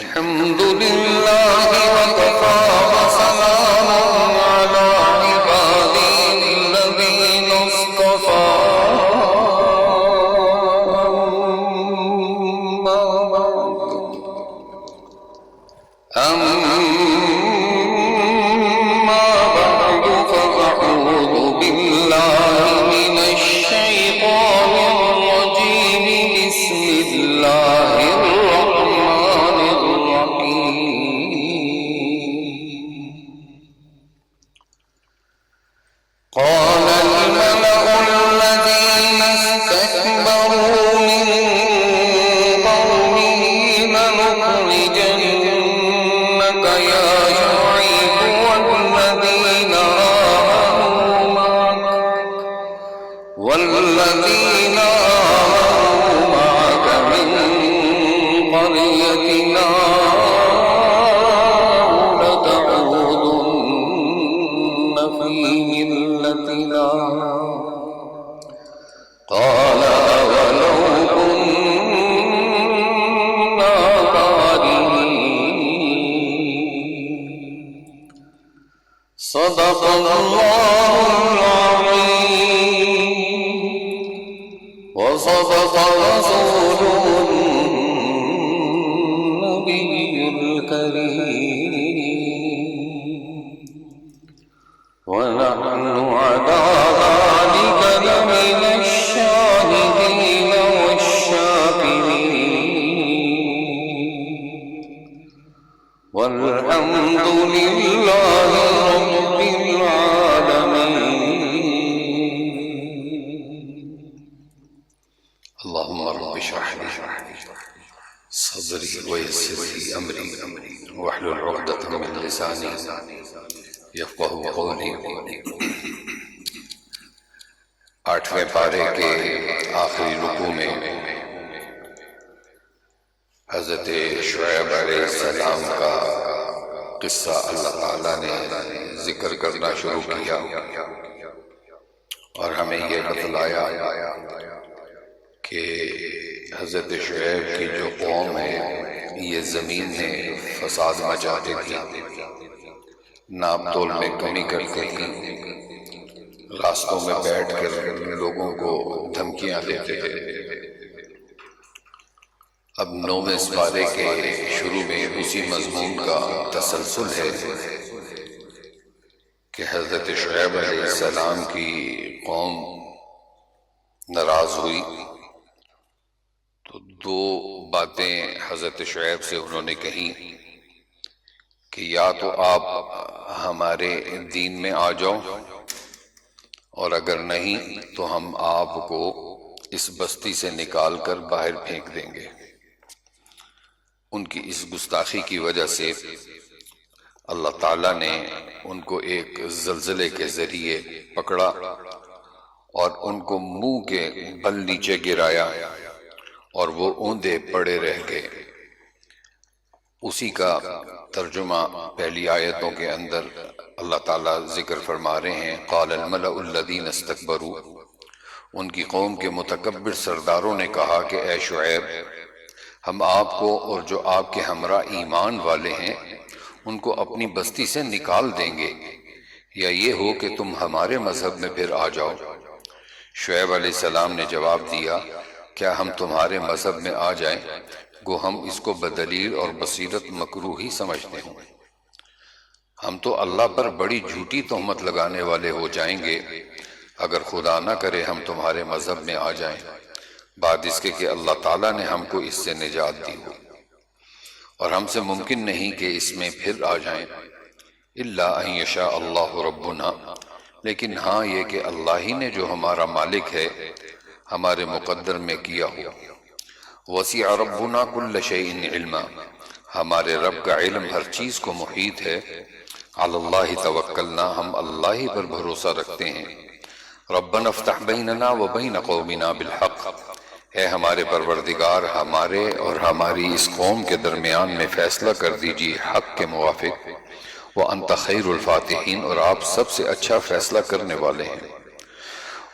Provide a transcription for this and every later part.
الحمد لله وكفى وسلام على عباده الذين اصطفى أما بعد فأعوذ بالله من الشيطان الرجيم بسم الله الرحمن الرحيم قال الملأ الذين استكبروا من قومه لنخرجنك يا شعيب والذين آمنوا معك من قريتنا لتعودن في ملتنا قال أولو كنا كارهين صدق الله العظيم وصدق رسوله النبي الكريم ونحن على ذلك لمن الشاهدين والشاكرين والحمد لله رب العالمين اللهم رب اشرح لي صدري ويسر لي امري واحلل عقدة من لساني يفقهوا قولي 8ویں پارے کے آخری رکوع میں حضرت شعیب علیہ السلام کا قصہ اللہ تعالیٰ نے ذکر کرنا شروع کیا اور ہمیں یہ بتلایا کہ حضرت شعیب کی جو قوم ہے یہ زمین میں فساد مچاتی تھی، ناپ تول میں کمی کرتے تھے، راستوں میں بیٹھ کر لوگوں کو دھمکیاں دیتے تھے۔ اب 9ویں پارے کے شروع میں اسی مضمون کا تسلسل ہے کہ حضرت شعیب علیہ السلام کی قوم ناراض ہوئی تو 2 باتیں حضرت شعیب سے انہوں نے کہیں کہ یا تو آپ ہمارے دین میں آ جاؤ اور اگر نہیں تو ہم آپ کو اس بستی سے نکال کر باہر پھینک دیں گے۔ ان کی اس گستاخی کی وجہ سے اللہ تعالیٰ نے ان کو ایک زلزلے کے ذریعے پکڑا اور ان کو منہ کے بل نیچے گرایا اور وہ اوندے پڑے رہ گئے۔ اسی کا ترجمہ پہلی آیتوں کے اندر اللہ تعالیٰ ذکر فرما رہے ہیں، قال الملأ الذین استکبروا، ان کی قوم کے متکبر سرداروں نے کہا کہ اے شعیب، ہم آپ کو اور جو آپ کے ہمراہ ایمان والے ہیں ان کو اپنی بستی سے نکال دیں گے، یا یہ ہو کہ تم ہمارے مذہب میں پھر آ جاؤ۔ شعیب علیہ السلام نے جواب دیا، کیا ہم تمہارے مذہب میں آ جائیں گو ہم اس کو بدلیل اور بصیرت مکروہ ہی سمجھتے ہیں، ہم تو اللہ پر بڑی جھوٹی تہمت لگانے والے ہو جائیں گے اگر خدا نہ کرے ہم تمہارے مذہب میں آ جائیں، بعد اس کے کہ اللہ تعالیٰ نے ہم کو اس سے نجات دی ہو، اور ہم سے ممکن نہیں کہ اس میں پھر آ جائیں، الا ان یشاء اللہ ربنا، لیکن ہاں یہ کہ اللہ ہی نے جو ہمارا مالک ہے ہمارے مقدر میں کیا ہو۔ وسع ربنا کل شیء علما، ہمارے رب کا علم ہر چیز کو محیط ہے۔ علی اللہ توکلنا، ہم اللہ ہی پر بھروسہ رکھتے ہیں۔ ربنا افتح بیننا و بین قومنا بالحق، اے ہمارے پروردگار ہمارے اور ہماری اس قوم کے درمیان میں فیصلہ کر دیجیے حق کے موافق، وانت خیر الفاتحین، اور آپ سب سے اچھا فیصلہ کرنے والے ہیں۔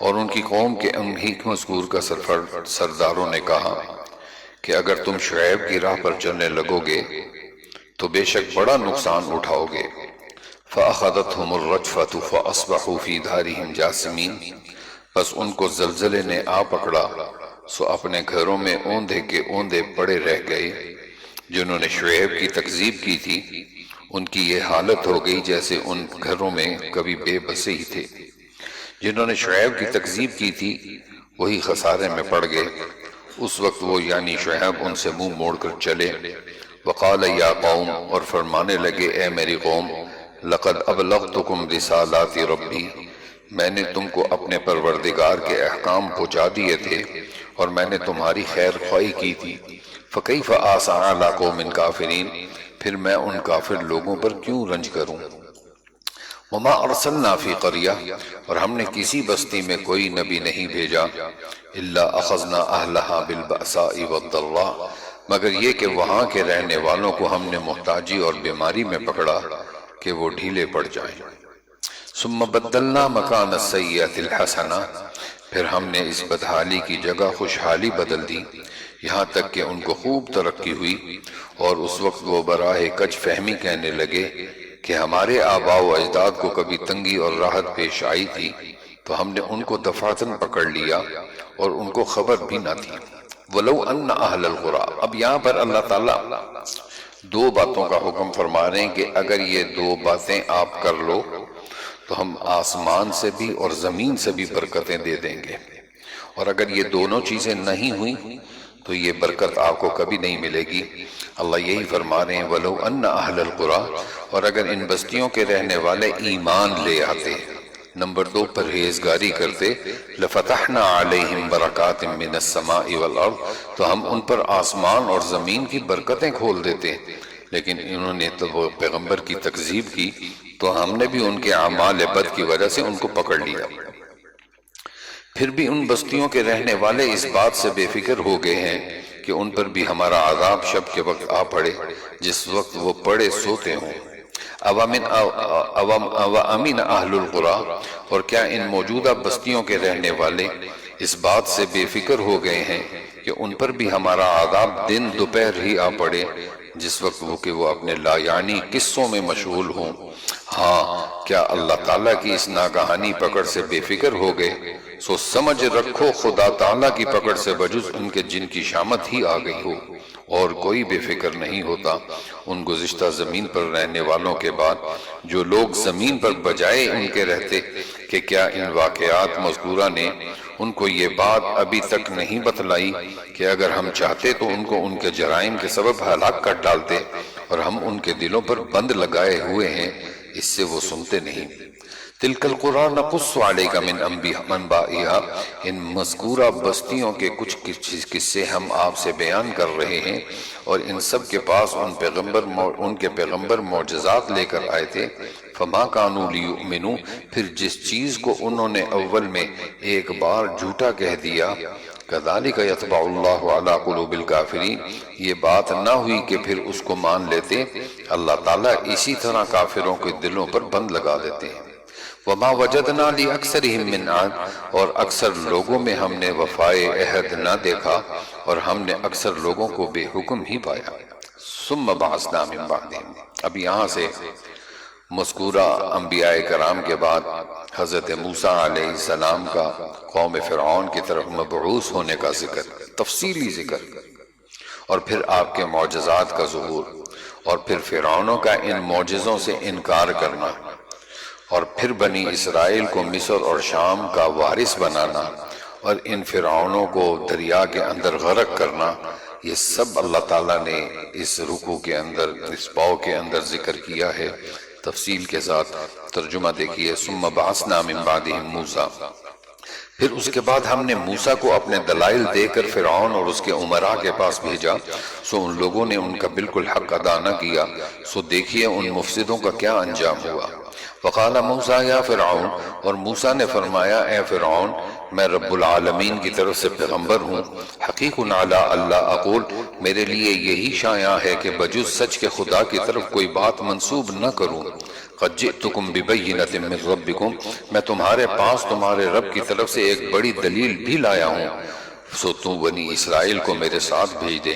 اور ان کی قوم کے ہی مذکور کا سرداروں نے کہا کہ اگر تم شعیب کی راہ پر چلنے لگو گے تو بے شک بڑا نقصان اٹھاؤ گے۔ فَأَخَذَتْهُمُ الرَّجْفَةُ فَأَصْبَحُوا فِي دَارِهِمْ جَاثِمِينَ، بس ان کو زلزلے نے آ پکڑا، سو اپنے گھروں میں اوندھے کے اوندھے پڑے رہ گئے۔ جنہوں نے شعیب کی تکذیب کی تھی ان کی یہ حالت ہو گئی جیسے ان گھروں میں کبھی بے بسے ہی تھے۔ جنہوں نے شعیب کی تکذیب کی تھی وہی خسارے میں پڑ گئے۔ اس وقت وہ یعنی شعیب ان سے منہ موڑ کر چلے۔ وقال یا قوم، اور فرمانے لگے اے میری قوم، لقد ابلغتکم رسالات ربی، میں نے تم کو اپنے پروردگار کے احکام پہنچا دیے تھے اور میں نے تمہاری خیر خواہی کی تھی۔ فکیف آسیٰ علی قوم کافرین، پھر میں ان کافر لوگوں پر کیوں رنج کروں۔ وما ارسلنا فی قریہ، اور ہم نے کسی بستی میں کوئی نبی نہیں بھیجا، الا اخذنا اہلہا بالبأساء والضراء، مگر یہ کہ وہاں کے رہنے والوں کو ہم نے محتاجی اور بیماری میں پکڑا کہ وہ ڈھیلے پڑ جائیں۔ ثم بدلنا مکان السیئۃ الحسنہ، پھر ہم نے اس بدحالی کی جگہ خوشحالی بدل دی، یہاں تک کہ ان کو خوب ترقی ہوئی۔ اور اس وقت وہ براہ کج فہمی کہنے لگے کہ ہمارے آباء و اجداد کو کبھی تنگی اور راحت پیش آئی تھی تو ہم نے ان کو دفعتاً پکڑ لیا اور ان کو خبر بھی نہ تھی۔ وَلَوْ أَنَّ أَهْلَ الْقُرَىٰ، اب یہاں پر اللہ تعالیٰ دو باتوں کا حکم فرما رہے ہیں کہ اگر یہ دو باتیں آپ کر لو تو ہم آسمان سے بھی اور زمین سے بھی برکتیں دے دیں گے، اور اگر یہ دونوں چیزیں نہیں ہوئیں تو یہ برکت آپ کو کبھی نہیں ملے گی۔ اللہ یہی فرما رہے ہیں وَلَوْ أَنَّ أَهْلَ الْقُرَىٰ، اور اگر ان بستیوں کے رہنے والے ایمان لے آتے، نمبر 2 پرہیزگاری کرتے، لَفَتَحْنَا عَلَيْهِمْ بَرَكَاتٍ مِّنَ السَّمَاءِ وَالْأَرْضِ، تو ہم ان پر آسمان اور زمین کی برکتیں کھول دیتے، لیکن انہوں نے تو وہ پیغمبر کی تکذیب کی تو ہم نے بھی ان کے اعمال بد کی وجہ سے ان کو پکڑ لیا۔ پھر بھی ان بستیوں کے رہنے والے اس بات سے بے فکر ہو گئے ہیں کہ ان پر بھی ہمارا عذاب شب کے وقت آ پڑے جس وقت وہ پڑے سوتے ہوں۔ اوامن اہل القریٰ، اور کیا ان موجودہ بستیوں کے رہنے والے اس بات سے بے فکر ہو گئے ہیں کہ ان پر بھی ہمارا عذاب دن دوپہر ہی آ پڑے جس وقت وہ اپنے لا یعنی قصوں میں مشغول ہوں۔ ہاں، کیا اللہ تعالیٰ کی اس ناگہانی پکڑ سے بے فکر ہو گئے؟ سو سمجھ رکھو خدا تعالیٰ کی پکڑ سے بجز ان کے جن کی شامت ہی آ گئی ہو، اور کوئی بے فکر نہیں ہوتا ان گزشتہ زمین پر رہنے والوں کے بعد جو لوگ زمین پر بجائے ان کے رہتے کہ کیا ان واقعات مذکورہ نے ان کو یہ بات ابھی تک نہیں بتلائی کہ اگر ہم چاہتے تو ان کو ان کے جرائم کے سبب ہلاک کر ڈالتے، اور ہم ان کے دلوں پر بند لگائے ہوئے ہیں، اس سے وہ سنتے نہیں۔ تِلْكَ الْقُرَىٰ نَقُصُّ عَلَيْكَ مِنْ أَنْبَائِهَا، ان مذکورہ بستیوں کے کچھ قصے ہم آپ سے بیان کر رہے ہیں، اور ان سب کے پاس ان کے پیغمبر معجزات لے کر آئے تھے۔ فَمَا كَانُوا لِيُؤْمِنُوا، پھر جس چیز کو انہوں نے اول میں ایک بار جھوٹا کہہ دیا، كَذَلِكَ يَطْبَعُ اللَّهُ عَلَىٰ قُلُوبِ الْكَافِرِينَ، یہ بات نہ ہوئی کہ پھر اس کو مان لیتے، اللہ تعالیٰ اسی طرح کافروں کے دلوں پر بند لگا دیتے ہیں۔ وَمَا وَجَدْنَا لِأَكْثَرِهِم مِّنْ عَهْدٍ، اور اکثر لوگوں میں ہم نے وفائے عہد نہ دیکھا، اور ہم نے اکثر لوگوں کو بے حکم ہی پایا۔ ثُمَّ بَعَثْنَا مِن بَعْدِهِمْ، اب یہاں سے مذکورہ انبیاء کرام کے بعد حضرت موسیٰ علیہ السلام کا قوم فرعون کی طرف مبعوث ہونے کا ذکر، تفصیلی ذکر، اور پھر آپ کے معجزات کا ظہور، اور پھر فرعونوں کا ان معجزوں سے انکار کرنا، اور پھر بنی اسرائیل کو مصر اور شام کا وارث بنانا، اور ان فرعونوں کو دریا کے اندر غرق کرنا، یہ سب اللہ تعالیٰ نے اس رکوع کے اندر، اس پاؤ کے اندر ذکر کیا ہے۔ تفصیل کے ساتھ ترجمہ دیکھیے۔ ثم بعثنا من بعدهم موسیٰ، پھر اس کے بعد ہم نے موسیٰ کو اپنے دلائل دے کر فرعون اور اس کے امراء کے پاس بھیجا، سو ان لوگوں نے ان کا بالکل حق ادا نہ کیا، سو دیکھیے ان مفسدوں کا کیا انجام ہوا۔ وقال موسیٰ یا فرعون، اور موسیٰ نے فرمایا اے فرعون، میں رب العالمین کی طرف سے پیغمبر ہوں، حقیق علی اللہ اقول، میرے لیے یہی شایع ہے کہ بجز سچ کے خدا کی طرف کوئی بات منسوب نہ کروں۔ قد جئتکم ببینۃ من ربکم، میں تمہارے پاس تمہارے رب کی طرف سے ایک بڑی دلیل بھی لایا ہوں۔ سو تو بنی اسرائیل کو میرے ساتھ بھیج دے۔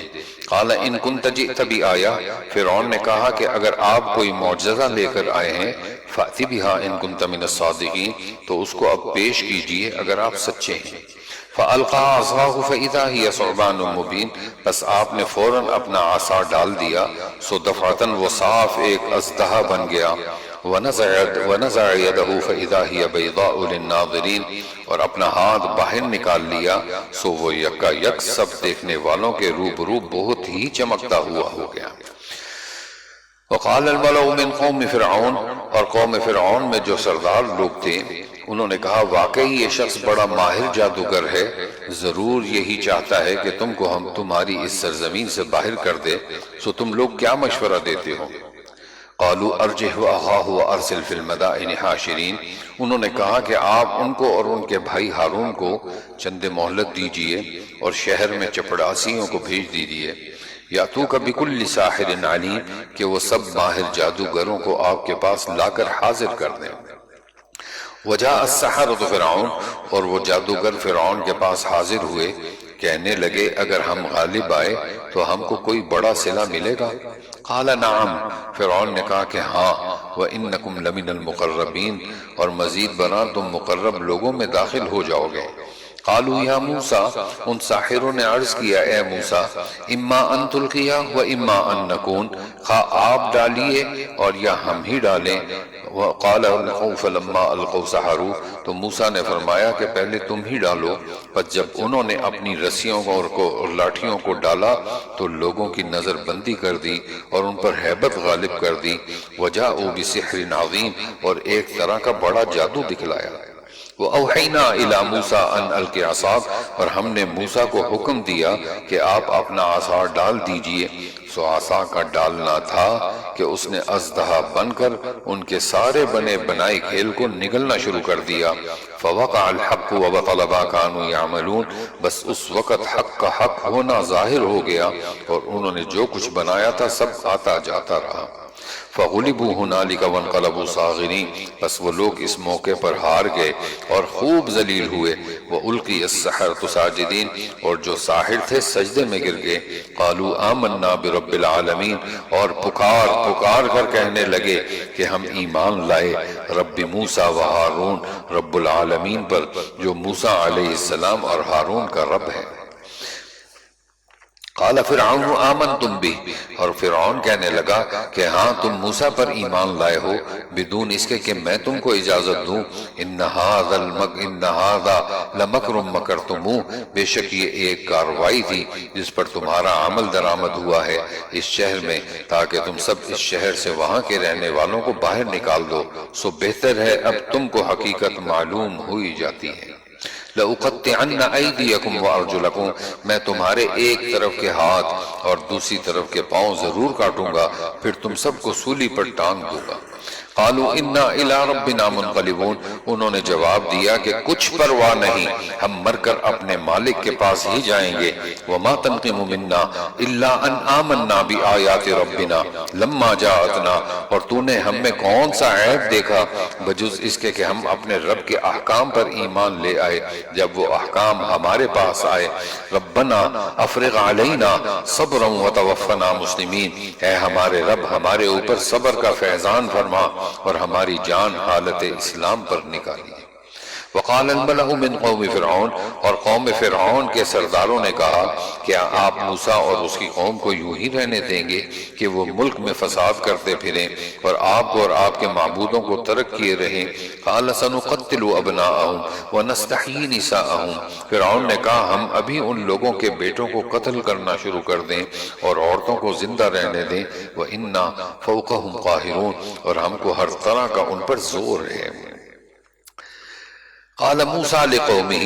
قال ان کنت جئت بآیہ، فرعون نے کہا کہ اگر آپ کوئی معجزہ لے کر آئے ہیں فأت بہا ان کنت من الصادقین، تو اس کو اب پیش کیجئے اگر آپ سچے ہیں۔ فألقى عصاه فإذا هي ثعبان مبین، بس آپ نے فوراً اپنا عصا ڈال دیا، سو دفعتاً وہ صاف ایک اژدہا بن گیا۔ وَنَزَعَ يَدَهُ فَإِذَا هِيَ بَيْضَاءُ لِلنَّاظِرِينَ، اور اپنا ہاتھ باہر نکال لیا، سو وہ یکا یک سب دیکھنے والوں کے روبرو بہت ہی چمکتا ہوا ہو گیا۔ وقال الملأ من قوم فرعون، اور قوم فرعون میں جو سردار لوگ تھے انہوں نے کہا واقعی یہ شخص بڑا ماہر جادوگر ہے، ضرور یہی چاہتا ہے کہ تم کو ہم تمہاری اس سرزمین سے باہر کر دے، سو تم لوگ کیا مشورہ دیتے ہو؟ قالوا ارجہ واخاہ وارسل فی المدائن حاشرین، انہوں نے کہا کہ آپ ان کو اور ان کے بھائی ہارون کو چند مہلت دیجئے اور شہر میں چپڑاسیوں کو بھیج دیجئے، یاتوک بکل ساحر علیم، کہ وہ سب ماہر جادوگروں کو آپ کے پاس لا کر حاضر کر دیں۔ وجاء السحرۃ فرعون، اور وہ جادوگر فرعون کے پاس حاضر ہوئے، کہنے لگے اگر ہم غالب آئے تو ہم کو کوئی بڑا صلہ ملے گا؟ قال نعم، فرعون نے کہا کہ ہاں، وَإِنَّكُمْ لَمِنَ الْمُقَرَّبِينَ، اور مزید برآں تم مقرب لوگوں میں داخل ہو جاؤ گے۔ قالوا یا موسیٰ، ان ساحروں نے عرض کیا اے موسیٰ، اما ان تلقیا و اما ان نکون، خواہ آپ ڈالیے اور یا ہم ہی ڈالیں۔ وقال القوا فلما القوا سحروا، تو موسیٰ نے فرمایا کہ پہلے تم ہی ڈالو، پس جب انہوں نے اپنی رسیوں اور لاٹھیوں کو ڈالا تو لوگوں کی نظر بندی کر دی اور ان پر ہیبت غالب کر دی۔ وجاءوا بسحر عظیم، اور ایک طرح کا بڑا جادو دکھلایا۔ وَأَوْحَيْنَا إِلَى مُوسَىٰ أَنْ أَلْقِ عَصَاكَ، اور ہم نے موسیٰ کو حکم دیا کہ آپ اپنا عصا ڈال دیجئے، سو عصا کا ڈالنا تھا کہ اس نے اژدہا بن کر ان کے سارے بنے بنائی کھیل کو نگلنا شروع کر دیا۔ فَوَقَعَ الْحَقُّ وَبَطَلَ مَا كَانُوا يَعْمَلُونَ، بس اس وقت حق کا حق ہونا ظاہر ہو گیا اور انہوں نے جو کچھ بنایا تھا سب آتا جاتا رہا۔ فَغُلِبُوا هُنَالِكَ وَانقَلَبُوا صَاغِرِينَ، بس وہ لوگ اس موقع پر ہار گئے اور خوب ذلیل ہوئے۔ وَأُلْقِيَ السَّحَرَةُ سَاجِدِينَ، اور جو ساحر تھے سجدے میں گر گئے۔ قَالُوا آمَنَّا بِرَبِّ الْعَالَمِينَ، اور پکار کر کہنے لگے کہ ہم ایمان لائے رب موسیٰ و ہارون، رب العالمین پر، جو موسیٰ علیہ السلام اور ہارون کا رب ہے۔ قال فرعون آمنتم به، اور فرعون کہنے لگا کہ ہاں تم موسیٰ پر ایمان لائے ہو بدون اس کے کہ میں تم کو اجازت دوں۔ ان ھذا لمکر مکرتموہ، بے شک یہ ایک کاروائی تھی جس پر تمہارا عمل درآمد ہوا ہے اس شہر میں، تاکہ تم سب اس شہر سے وہاں کے رہنے والوں کو باہر نکال دو، سو بہتر ہے اب تم کو حقیقت معلوم ہوئی جاتی ہے۔ لَأُقَطِّعَنَّ أَيْدِيَكُمْ وَأَرْجُلَكُمْ، میں تمہارے ایک طرف کے ہاتھ اور دوسری طرف کے پاؤں ضرور کاٹوں گا، پھر تم سب کو سولی پر ٹانگ دوں گا۔ قالوا انا الى ربنا منقلبون، انہوں نے جواب دیا کہ کچھ پرواہ نہیں، ہم مر کر اپنے مالک کے پاس ہی جائیں گے۔ وما تنقم منا الا ان آمنا بآیات ربنا لما جاءتنا، اور تو نے ہم میں کون سا عیب دیکھا بجز اس کے کہ ہم اپنے رب کے احکام پر ایمان لے آئے جب وہ احکام ہمارے پاس آئے۔ ربنا افرغ علینا صبرا وتوفنا مسلمین، اے ہمارے رب ہمارے اوپر صبر کا فیضان فرما اور ہماری جان حالت اسلام پر نکالی۔ وقال الملأ من قوم فرعون، اور قوم فرعون کے سرداروں نے کہا کیا آپ موسیٰ اور اس کی قوم کو یوں ہی رہنے دیں گے کہ وہ ملک میں فساد کرتے پھریں اور آپ کو اور آپ کے معبودوں کو ترک کیے رہیں؟ قال سنقتل ابناءهم ونستحيي نساءهم، فرعون نے کہا ہم ابھی ان لوگوں کے بیٹوں کو قتل کرنا شروع کر دیں اور عورتوں کو زندہ رہنے دیں۔ وَإِنَّا فَوْقَهُمْ قَاهِرُونَ، اور ہم کو ہر طرح کا ان پر زور ہے۔ قال موسیٰ لقومہ،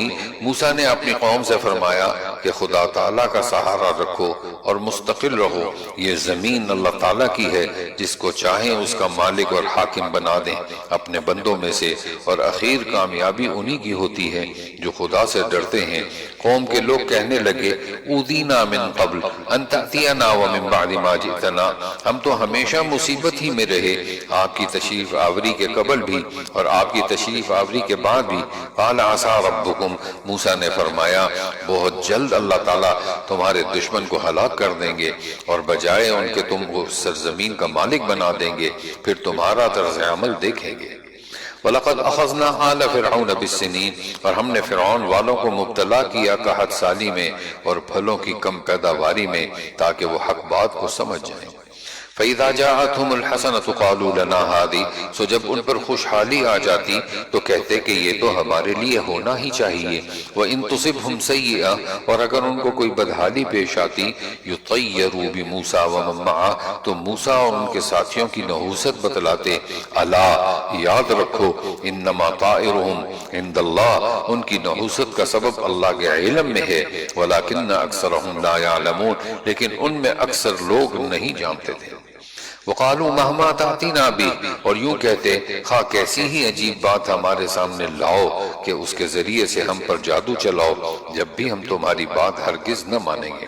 موسیٰ نے اپنی قوم سے فرمایا کہ خدا تعالیٰ کا سہارا رکھو اور مستقل رہو، یہ زمین اللہ تعالیٰ کی ہے، جس کو چاہیں اس کا مالک اور حاکم بنا دیں اپنے بندوں میں سے، اور اخیر کامیابی انہی کی ہوتی ہے جو خدا سے ڈرتے ہیں۔ قوم کے لوگ کہنے لگے اوذینا من قبل ان تأتینا ومن بعد ما جئتنا، ہم تو ہمیشہ مصیبت ہی میں رہے، آپ کی تشریف آوری کے قبل بھی اور آپ کی تشریف آوری کے بعد بھی۔ قال عسى ربکم، موسیٰ نے فرمایا بہت جلد اللہ تعالیٰ تمہارے دشمن کو ہلاک کر دیں گے، اور بجائے ان کے تم کو سرزمین کا مالک بنا دیں گے، پھر تمہارا طرز عمل دیکھیں گے۔ وَلَقَدْ أَخَذْنَا آلَ فِرْعَوْنَ بِالسِّنِينَ، اور ہم نے فرعون والوں کو مبتلا کیا قحط سالی میں اور پھلوں کی کم پیداواری میں، تاکہ وہ حق بات کو سمجھ جائیں۔ فَإِذَا جَاءَتْهُمُ الْحَسَنَةُ قَالُوا لَنَا هَٰذِهِ، سو جب ان پر خوشحالی آ جاتی تو کہتے کہ یہ تو ہمارے لیے ہونا ہی چاہیے۔ وَإِن تُصِبْهُمْ سَيِّئَةٌ، اور اگر ان کو کوئی بدحالی پیش آتی، يُطَيَّرُوا بِمُوسَىٰ وَمَن مَّعَهُ، تو موسیٰ اور ان کے ساتھیوں کی نحوست بتلاتے، الا یاد رکھو، انما طائرهم عند اللہ، ان کی نحوست کا سبب اللہ کے علم میں ہے، وَلَٰكِنَّ أَكْثَرَهُمْ لَا يَعْلَمُونَ، لیکن ان میں اکثر لوگ نہیں جانتے تھے۔ وَقَالُوا مَهْمَا تَأْتِنَا بِهِ، اور یوں کہتے خواہ کیسی ہی عجیب بات ہمارے سامنے لاؤ کہ اس کے ذریعے سے ہم پر جادو چلاؤ، جب بھی ہم تمہاری بات ہرگز نہ مانیں گے۔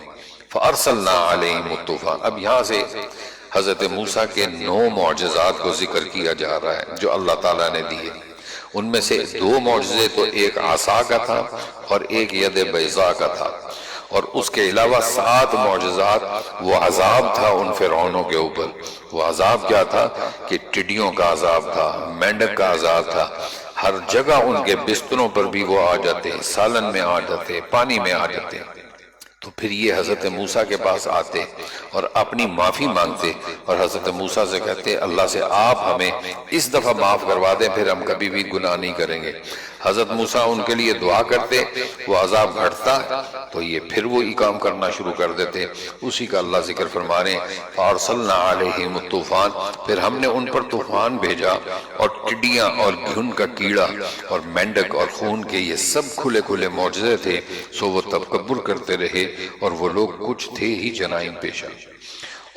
فَأَرْسَلْنَا عَلَيْهِمُ الطُّوفَانَ، اب یہاں سے حضرت موسیٰ کے 9 معجزات کو ذکر کیا جا رہا ہے جو اللہ تعالیٰ نے دیے۔ ان میں سے 2 معجزے تو ایک عصا کا تھا اور ایک ید بیضاء کا تھا، اور اس کے علاوہ 7 معجزات وہ عذاب تھا ان فرعونوں کے اوپر۔ وہ عذاب کیا تھا کہ ٹڈیوں کا عذاب تھا، مینڈک کا عذاب تھا، ہر جگہ ان کے بستروں پر بھی وہ آ جاتے، سالن میں آ جاتے، پانی میں آ جاتے۔ تو پھر یہ حضرت موسیٰ کے پاس آتے اور اپنی معافی مانگتے اور حضرت موسیٰ سے کہتے اللہ سے آپ ہمیں اس دفعہ معاف کروا دیں، پھر ہم کبھی بھی گناہ نہیں کریں گے۔ حضرت موسیٰ ان کے لیے دعا کرتے، وہ عذاب گھٹتا تو یہ پھر وہی کام کرنا شروع کر دیتے۔ اسی کا اللہ ذکر فرما رہے ہیں فَأَرْسَلْنَا عَلَيْهِمُ الطُّوفَانَ، پھر ہم نے ان پر طوفان بھیجا، اور ٹڈیاں اور گھن کا کیڑا اور مینڈک اور خون کے یہ سب کھلے کھلے معجزے تھے، سو وہ تکبر کرتے رہے اور وہ لوگ کچھ تھے ہی جنائم پیشہ۔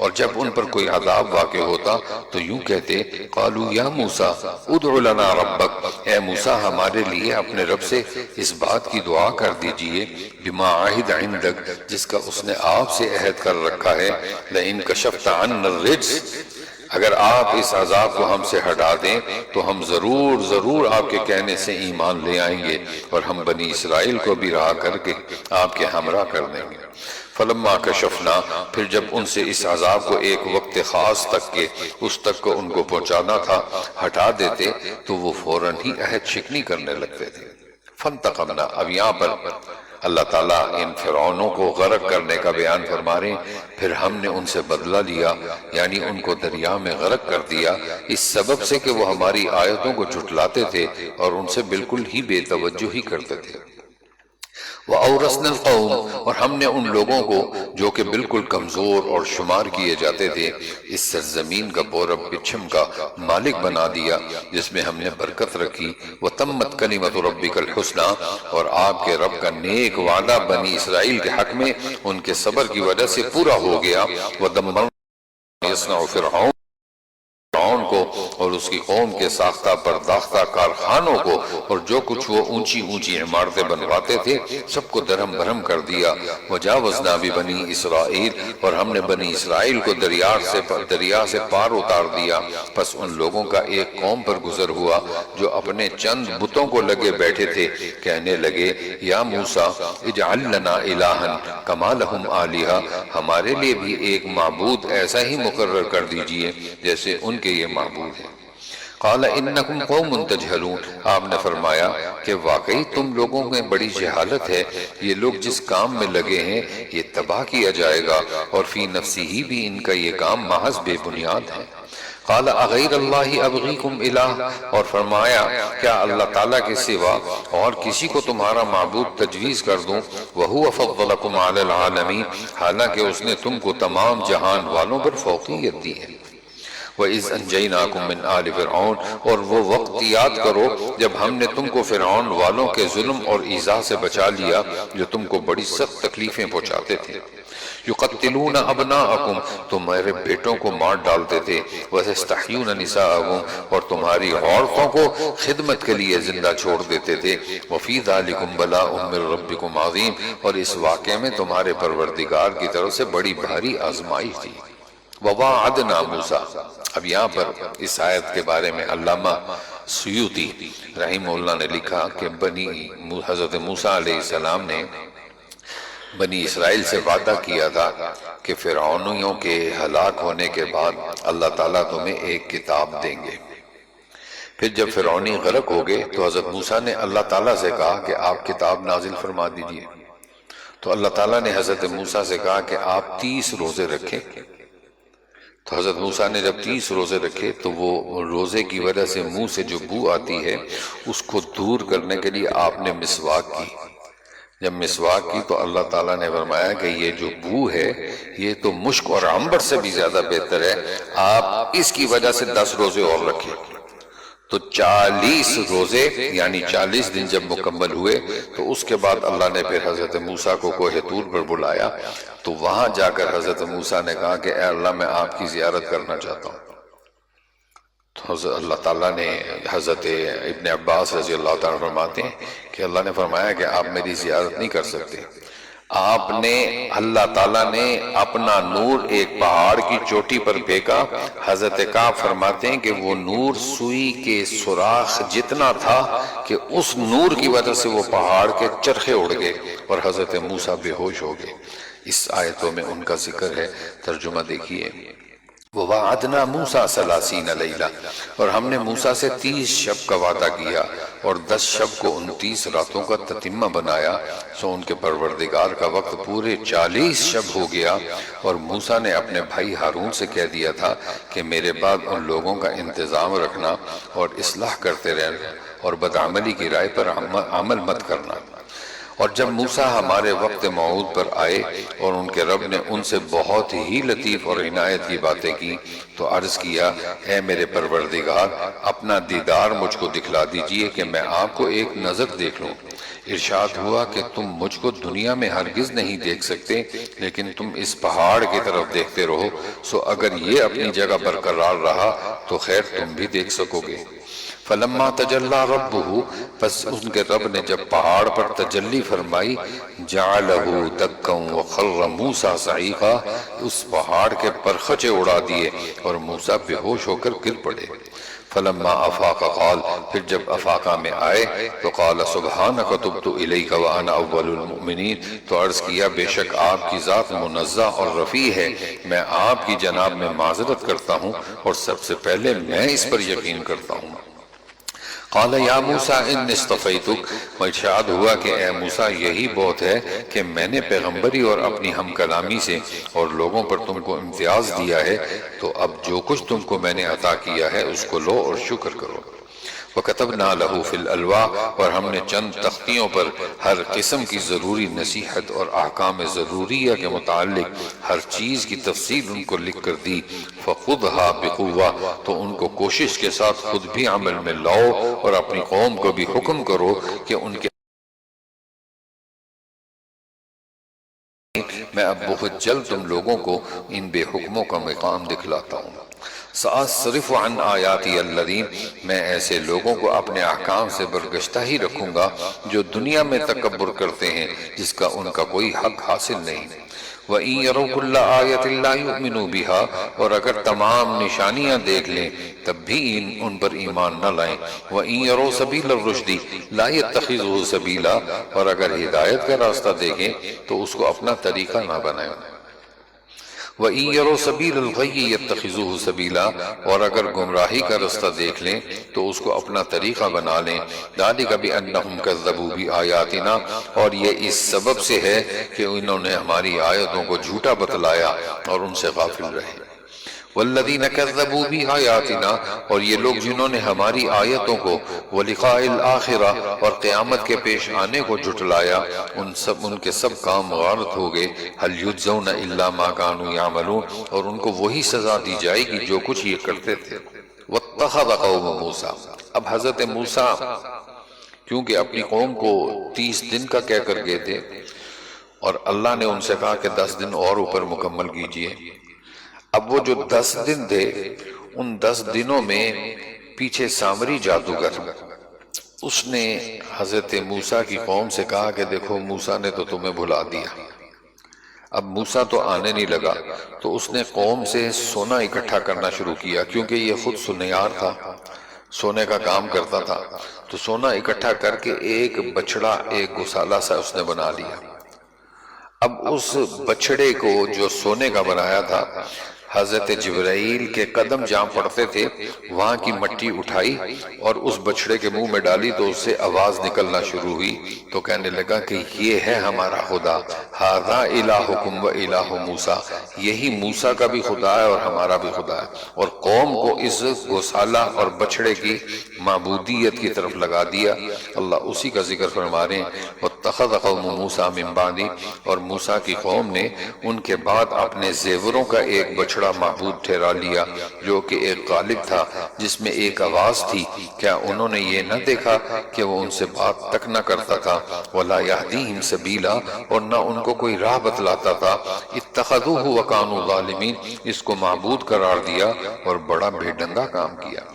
اور جب ان پر کوئی عذاب واقع ہوتا تو یوں کہتے قالوا یا موسیٰ ادع لنا ربک، اے موسیٰ ہمارے لیے اپنے رب سے اس بات کی دعا کر دیجئے بما عہد عندک، جس کا اس نے آپ سے عہد کر رکھا ہے، لئن کشفت عنا الرجز، اگر آپ اس عذاب کو ہم سے ہٹا دیں تو ہم ضرور آپ کے کہنے سے ایمان لے آئیں گے، اور ہم بنی اسرائیل کو بھی رہا کر کے آپ کے ہمراہ کر دیں گے۔ فلما کشفنا، پھر جب ان سے اس عذاب کو ایک وقت خاص تک کے اس تک کو ان کو پہنچانا تھا ہٹا دیتے تو وہ فوراً ہی عہد شکنی کرنے لگتے تھے۔ فانتقمنا، اب یہاں پر اللہ تعالیٰ ان فرعونوں کو غرق کرنے کا بیان فرما رہے ہیں، پھر ہم نے ان سے بدلہ لیا، یعنی ان کو دریا میں غرق کر دیا، اس سبب سے کہ وہ ہماری آیتوں کو جھٹلاتے تھے اور ان سے بالکل ہی بے توجہ ہی کرتے تھے۔ وَأَوْرَثْنَا الْقَوْمَ، اور ہم نے ان لوگوں کو جو کہ بالکل کمزور اور شمار کیے جاتے تھے اس سرزمین کا پورب پچھم کا مالک بنا دیا جس میں ہم نے برکت رکھی۔ وَتَمَّتْ كَلِمَةُ رَبِّكَ الْحُسْنَى، اور آپ کے رب کا نیک وعدہ بنی اسرائیل کے حق میں ان کے صبر کی وجہ سے پورا ہو گیا۔ وَدَمَّرْنَا يَصْنَعُ فِرْعَوْنَ، فرعون کو اور اس کی قوم کے ساختہ پرداختہ کارخانوں کو اور جو کچھ وہ اونچی اونچی عمارتیں بنواتے تھے سب کو درہم برہم کر دیا۔ وجاوزنا ببنی اسرائیل، اور ہم نے بنی اسرائیل کو دریا سے پار اتار دیا۔ پس ان لوگوں کا ایک قوم پر گزر ہوا جو اپنے چند بتوں کو لگے بیٹھے تھے، کہنے لگے یا موسیٰ اجعل لنا الہا کما لہم آلہہ، ہمارے لیے بھی ایک معبود ایسا ہی مقرر کر دیجئے جیسے ان کے یہ معبود ہے۔ قال انکم قوم تجہلون، آپ نے فرمایا کہ واقعی تم لوگوں میں بڑی جہالت ہے، یہ لوگ جس کام میں لگے ہیں یہ تباہ کیا جائے گا، اور فی نفسی ہی بھی ان کا یہ کام محض بے بنیاد ہے۔ قال اغیر اللہ ابغیکم الہ، اور فرمایا کیا اللہ تعالیٰ کے سوا اور کسی کو تمہارا معبود تجویز کر دوں؟ وہو فضلکم علی العالمین، حالانکہ اس نے تم کو تمام جہان والوں پر فوقیت دی ہے۔ وَإِذْ أَنْجَيْنَاكُمْ مِنْ آلِ فِرْعَوْنَ، اور وہ وقت یاد کرو جب ہم نے تم کو فرعون والوں کے ظلم اور ایذا سے بچا لیا جو تم کو بڑی سخت تکلیفیں پہنچاتے تھے۔ یقتلون ابناءکم، تمہارے بیٹوں کو مار ڈالتے تھے، وَتَسْتَحْيُونَ نِسَاءَکم، اور تمہاری عورتوں کو خدمت کے لیے زندہ چھوڑ دیتے تھے۔ وَفِي ذَلِكُمْ بَلَاءٌ مِّن رَبِّكُمْ عَظِيمٌ، اور اس واقعے میں تمہارے پروردگار کی طرف سے بڑی بھاری آزمائش تھی۔ وَوَاعَدْنَا مُوسَىٰ، اب یہاں پر اس آیت کے بارے میں علامہ سیوطی رحمہ اللہ نے لکھا کہ حضرت موسیٰ علیہ السلام نے بنی اسرائیل سے وعدہ کیا تھا کہ فرعونیوں کے ہلاک ہونے کے بعد اللہ تعالیٰ تمہیں ایک کتاب دیں گے۔ پھر جب فرعونی غرق ہو گئے تو حضرت موسیٰ نے اللہ تعالیٰ سے کہا کہ آپ کتاب نازل فرما دیجئے۔ تو اللہ تعالیٰ نے حضرت موسیٰ سے کہا کہ آپ 30 روزے رکھیں۔ تو حضرت موسیٰ نے جب 30 روزے رکھے تو وہ روزے کی وجہ سے منہ سے جو بو آتی ہے اس کو دور کرنے کے لیے آپ نے مسواک کی۔ جب مسواک کی تو اللہ تعالیٰ نے فرمایا کہ یہ جو بو ہے یہ تو مشک اور عنبر سے بھی زیادہ بہتر ہے، آپ اس کی وجہ سے 10 روزے اور رکھیں۔ تو 40 روزے یعنی 40 دن جب مکمل ہوئے تو اس کے بعد اللہ نے پھر حضرت موسیٰ کو کوہ طور پر بلایا، تو وہاں جا کر حضرت موسیٰ نے کہا کہ اے اللہ میں آپ کی زیارت کرنا چاہتا ہوں۔ تو اللہ تعالیٰ نے حضرت ابن عباس رضی اللہ تعالیٰ فرماتے ہیں کہ اللہ نے فرمایا کہ آپ میری زیارت نہیں کر سکتے، آپ نے اللہ تعالیٰ نے اپنا نور ایک پہاڑ کی چوٹی پر پھینکا۔ حضرت کعب فرماتے ہیں کہ وہ نور سوئی کے سوراخ جتنا تھا کہ اس نور کی وجہ سے وہ پہاڑ کے چرخے اڑ گئے اور حضرت موسیٰ بے ہوش ہو گئے۔ اس آیتوں میں ان کا ذکر ہے، ترجمہ دیکھیے۔ وَوَعَدْنَا مُوسَىٰ 30 لَيْلَةً، اور ہم نے موسیٰ سے 30 شب کا وعدہ کیا اور 10 شب کو 29 راتوں کا تتمہ بنایا، سو ان کے پروردگار کا وقت پورے 40 شب ہو گیا۔ اور موسیٰ نے اپنے بھائی ہارون سے کہہ دیا تھا کہ میرے بعد ان لوگوں کا انتظام رکھنا اور اصلاح کرتے رہنا اور بدعملی کی رائے پر عمل مت کرنا۔ اور جب موسیٰ ہمارے وقت موعود پر آئے اور ان کے رب نے ان سے بہت ہی لطیف اور عنایت کی باتیں کی تو عرض کیا، اے میرے پروردگار اپنا دیدار مجھ کو دکھلا دیجئے کہ میں آپ کو ایک نظر دیکھ لوں۔ ارشاد ہوا کہ تم مجھ کو دنیا میں ہرگز نہیں دیکھ سکتے، لیکن تم اس پہاڑ کی طرف دیکھتے رہو، سو اگر یہ اپنی جگہ برقرار رہا تو خیر تم بھی دیکھ سکو گے۔ فلما تجلی ربہ، پس ان کے رب نے جب پہاڑ پر تجلی فرمائی، جعلہ دکا وخر موسیٰ صعیقا، اس پہاڑ کے پرخچے اڑا دیے اور موسیٰ بے ہوش ہو کر گر پڑے۔ فلما افاق قال، پھر جب افاقہ میں آئے تو قال سبحانک تبت الیک وانا اول المؤمنین، تو عرض کیا بے شک آپ کی ذات منزہ اور رفیع ہے، میں آپ کی جناب میں معذرت کرتا ہوں اور سب سے پہلے میں اس پر یقین کرتا ہوں۔ قال یا موسیٰ ان اصطفیتک، ارشاد ہوا کہ اے موسیٰ یہی بہت ہے کہ میں نے پیغمبری اور اپنی ہم کلامی سے اور لوگوں پر تم کو امتیاز دیا ہے، تو اب جو کچھ تم کو میں نے عطا کیا ہے اس کو لو اور شکر کرو۔ وَكَتَبْنَا لَهُ فِي الْأَلْوَاحِ، اور ہم نے چند تختیوں پر ہر قسم کی ضروری نصیحت اور احکام ضروریہ کے متعلق ہر چیز کی تفصیل ان کو لکھ کر دی۔ فَخُذْهَا بِقُوَّةٍ، تو ان کو کوشش کے ساتھ خود بھی عمل میں لاؤ اور اپنی قوم کو بھی حکم کرو کہ ان کے میں اب بہت جلد تم لوگوں کو ان بے حکموں کا مقام دکھلاتا ہوں۔ سأصرف عن آیاتی الذین، میں ایسے لوگوں کو اپنے احکام سے برگشتہ ہی رکھوں گا جو دنیا میں تکبر کرتے ہیں جس کا ان کا کوئی حق حاصل نہیں۔ وَإِن يَرَوْا كُلَّ آیَةٍ لَا يُؤْمِنُوا بِهَا، اور اگر تمام نشانیاں دیکھ لیں تب بھی ان پر ایمان نہ لائیں۔ وَإِن يَرَوْا سَبِيلَ الرُّشْدِ لَا يَتَّخِذُوهُ سَبِيلًا، اور اگر ہدایت کا راستہ دیکھیں تو اس کو اپنا طریقہ نہ بنائیں۔ وَإِن يَرَوْا سَبِيلَ الْغَيِّ يَتَّخِذُوهُ سَبِيلًا، اور اگر گمراہی کا رستہ دیکھ لیں تو اس کو اپنا طریقہ بنا لیں۔ ذَلِكَ بِأَنَّهُمْ كَذَّبُوا بِآيَاتِنَا، اور یہ اس سبب سے ہے کہ انہوں نے ہماری آیتوں کو جھوٹا بتلایا اور ان سے غافل رہے۔ والذین کذبوا بآیاتنا، اور یہ لوگ جنہوں نے ہماری آیتوں کو، ولقاء الآخرہ، اور قیامت کے پیش آنے کو جھٹلایا، ان کے سب کام غارت ہو گئے. هل یجزون الا ما كانوا یعملون، اور ان کو وہی سزا دی جائے گی جو کچھ یہ کرتے تھے. واتخذ قوم موسیٰ، اب حضرت موسیٰ کیونکہ اپنی قوم کو 30 دن کا کہہ کر گئے تھے، اور اللہ نے ان سے کہا کہ 10 دن اور اوپر مکمل کیجئے. اب وہ جو 10 دن تھے، ان 10 دنوں میں پیچھے سامری جادوگر اس نے حضرت موسیٰ کی قوم سے کہا کہ دیکھو موسیٰ نے تو تمہیں بھلا دیا. اب موسیٰ تو آنے نہیں لگا، تو اس نے قوم سے سونا اکٹھا کرنا شروع کیا، کیونکہ یہ خود سنیار تھا، سونے کا کام کرتا تھا. تو سونا اکٹھا کر کے ایک بچڑا، ایک گسالہ سا اس نے بنا لیا. اب اس بچڑے کو جو سونے کا بنایا تھا، حضرت جبرائیل کے قدم جہاں پڑتے تھے وہاں کی مٹی اٹھائی اور اس بچڑے کے منہ میں ڈالی، تو اس سے آواز نکلنا شروع ہوئی. تو کہنے لگا کہ یہ ہے ہمارا خدا، ھذا الہکم و الہ موسیٰ، یہی موسیٰ کا بھی خدا ہے اور ہمارا بھی خدا ہے. اور قوم کو اس گوسالہ اور بچڑے کی معبودیت کی طرف لگا دیا. اللہ اسی کا ذکر فرما رہے ہیں. واتخذ قوم موسیٰ من بعدہ، اور موسیٰ کی قوم نے ان کے بعد اپنے زیوروں کا ایک بچڑا معبود ٹھہرا لیا، جو کہ ایک قالب تھا جس میں ایک آواز تھی. کیا انہوں نے یہ نہ دیکھا کہ وہ ان سے بات تک نہ کرتا تھا؟ وَلَا يَهْدِيهِمْ سَبِيلًا، اور نہ ان کو کوئی راہ بتلاتا تھا. اتَّخَذُوهُ وَكَانُوا ظَالِمِينَ، اس کو معبود قرار دیا اور بڑا بے ڈنگا کام کیا.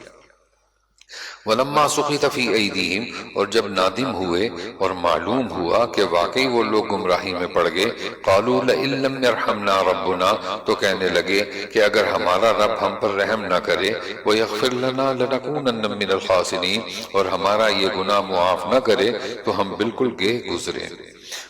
وَلَمَّا سُقِطَ فِي أَيْدِيهِمْ، اور جب نادم ہوئے اور معلوم ہوا کہ واقعی وہ لوگ گمراہی میں پڑ گئے، قَالُوا لَئِن لَّمْ يَرْحَمْنَا رَبُّنَا، تو کہنے لگے کہ اگر ہمارا رب ہم پر رحم نہ کرے، وَيَغْفِرْ لَنَا لَنَكُونَنَّ مِنَ الْخَاسِرِينَ، اور ہمارا یہ گناہ معاف نہ کرے تو ہم بالکل گئے گزرے.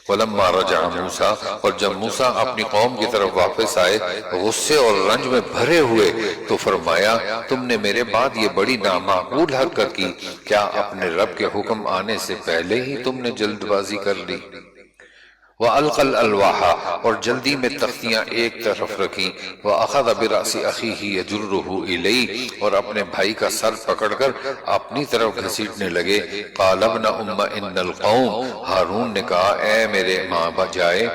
وَلَمَّا رَجَعَ مُوسَىٰ، اور جب موسیٰ اپنی قوم کی طرف واپس آئے غصے اور رنج میں بھرے ہوئے، تو فرمایا تم نے میرے بعد یہ بڑی نامعقول حرکت کی، کیا اپنے رب کے حکم آنے سے پہلے ہی تم نے جلد بازی کر لی؟ وَأَلْقَى الْأَلْوَاحَ، اور جلدی میں تختیاں ایک طرف رکھیں. وَأَخَذَ بِرَأْسِ أَخِيهِ يَجُرُّهُ إِلَيْهِ، اور اپنے بھائی کا سر پکڑ کر اپنی طرف گھسیٹنے لگے. قَالَ ابْنَ أُمَّ إِنَّ الْقَوْمَ، ہارون نے کہا اے میرے ماں بجائے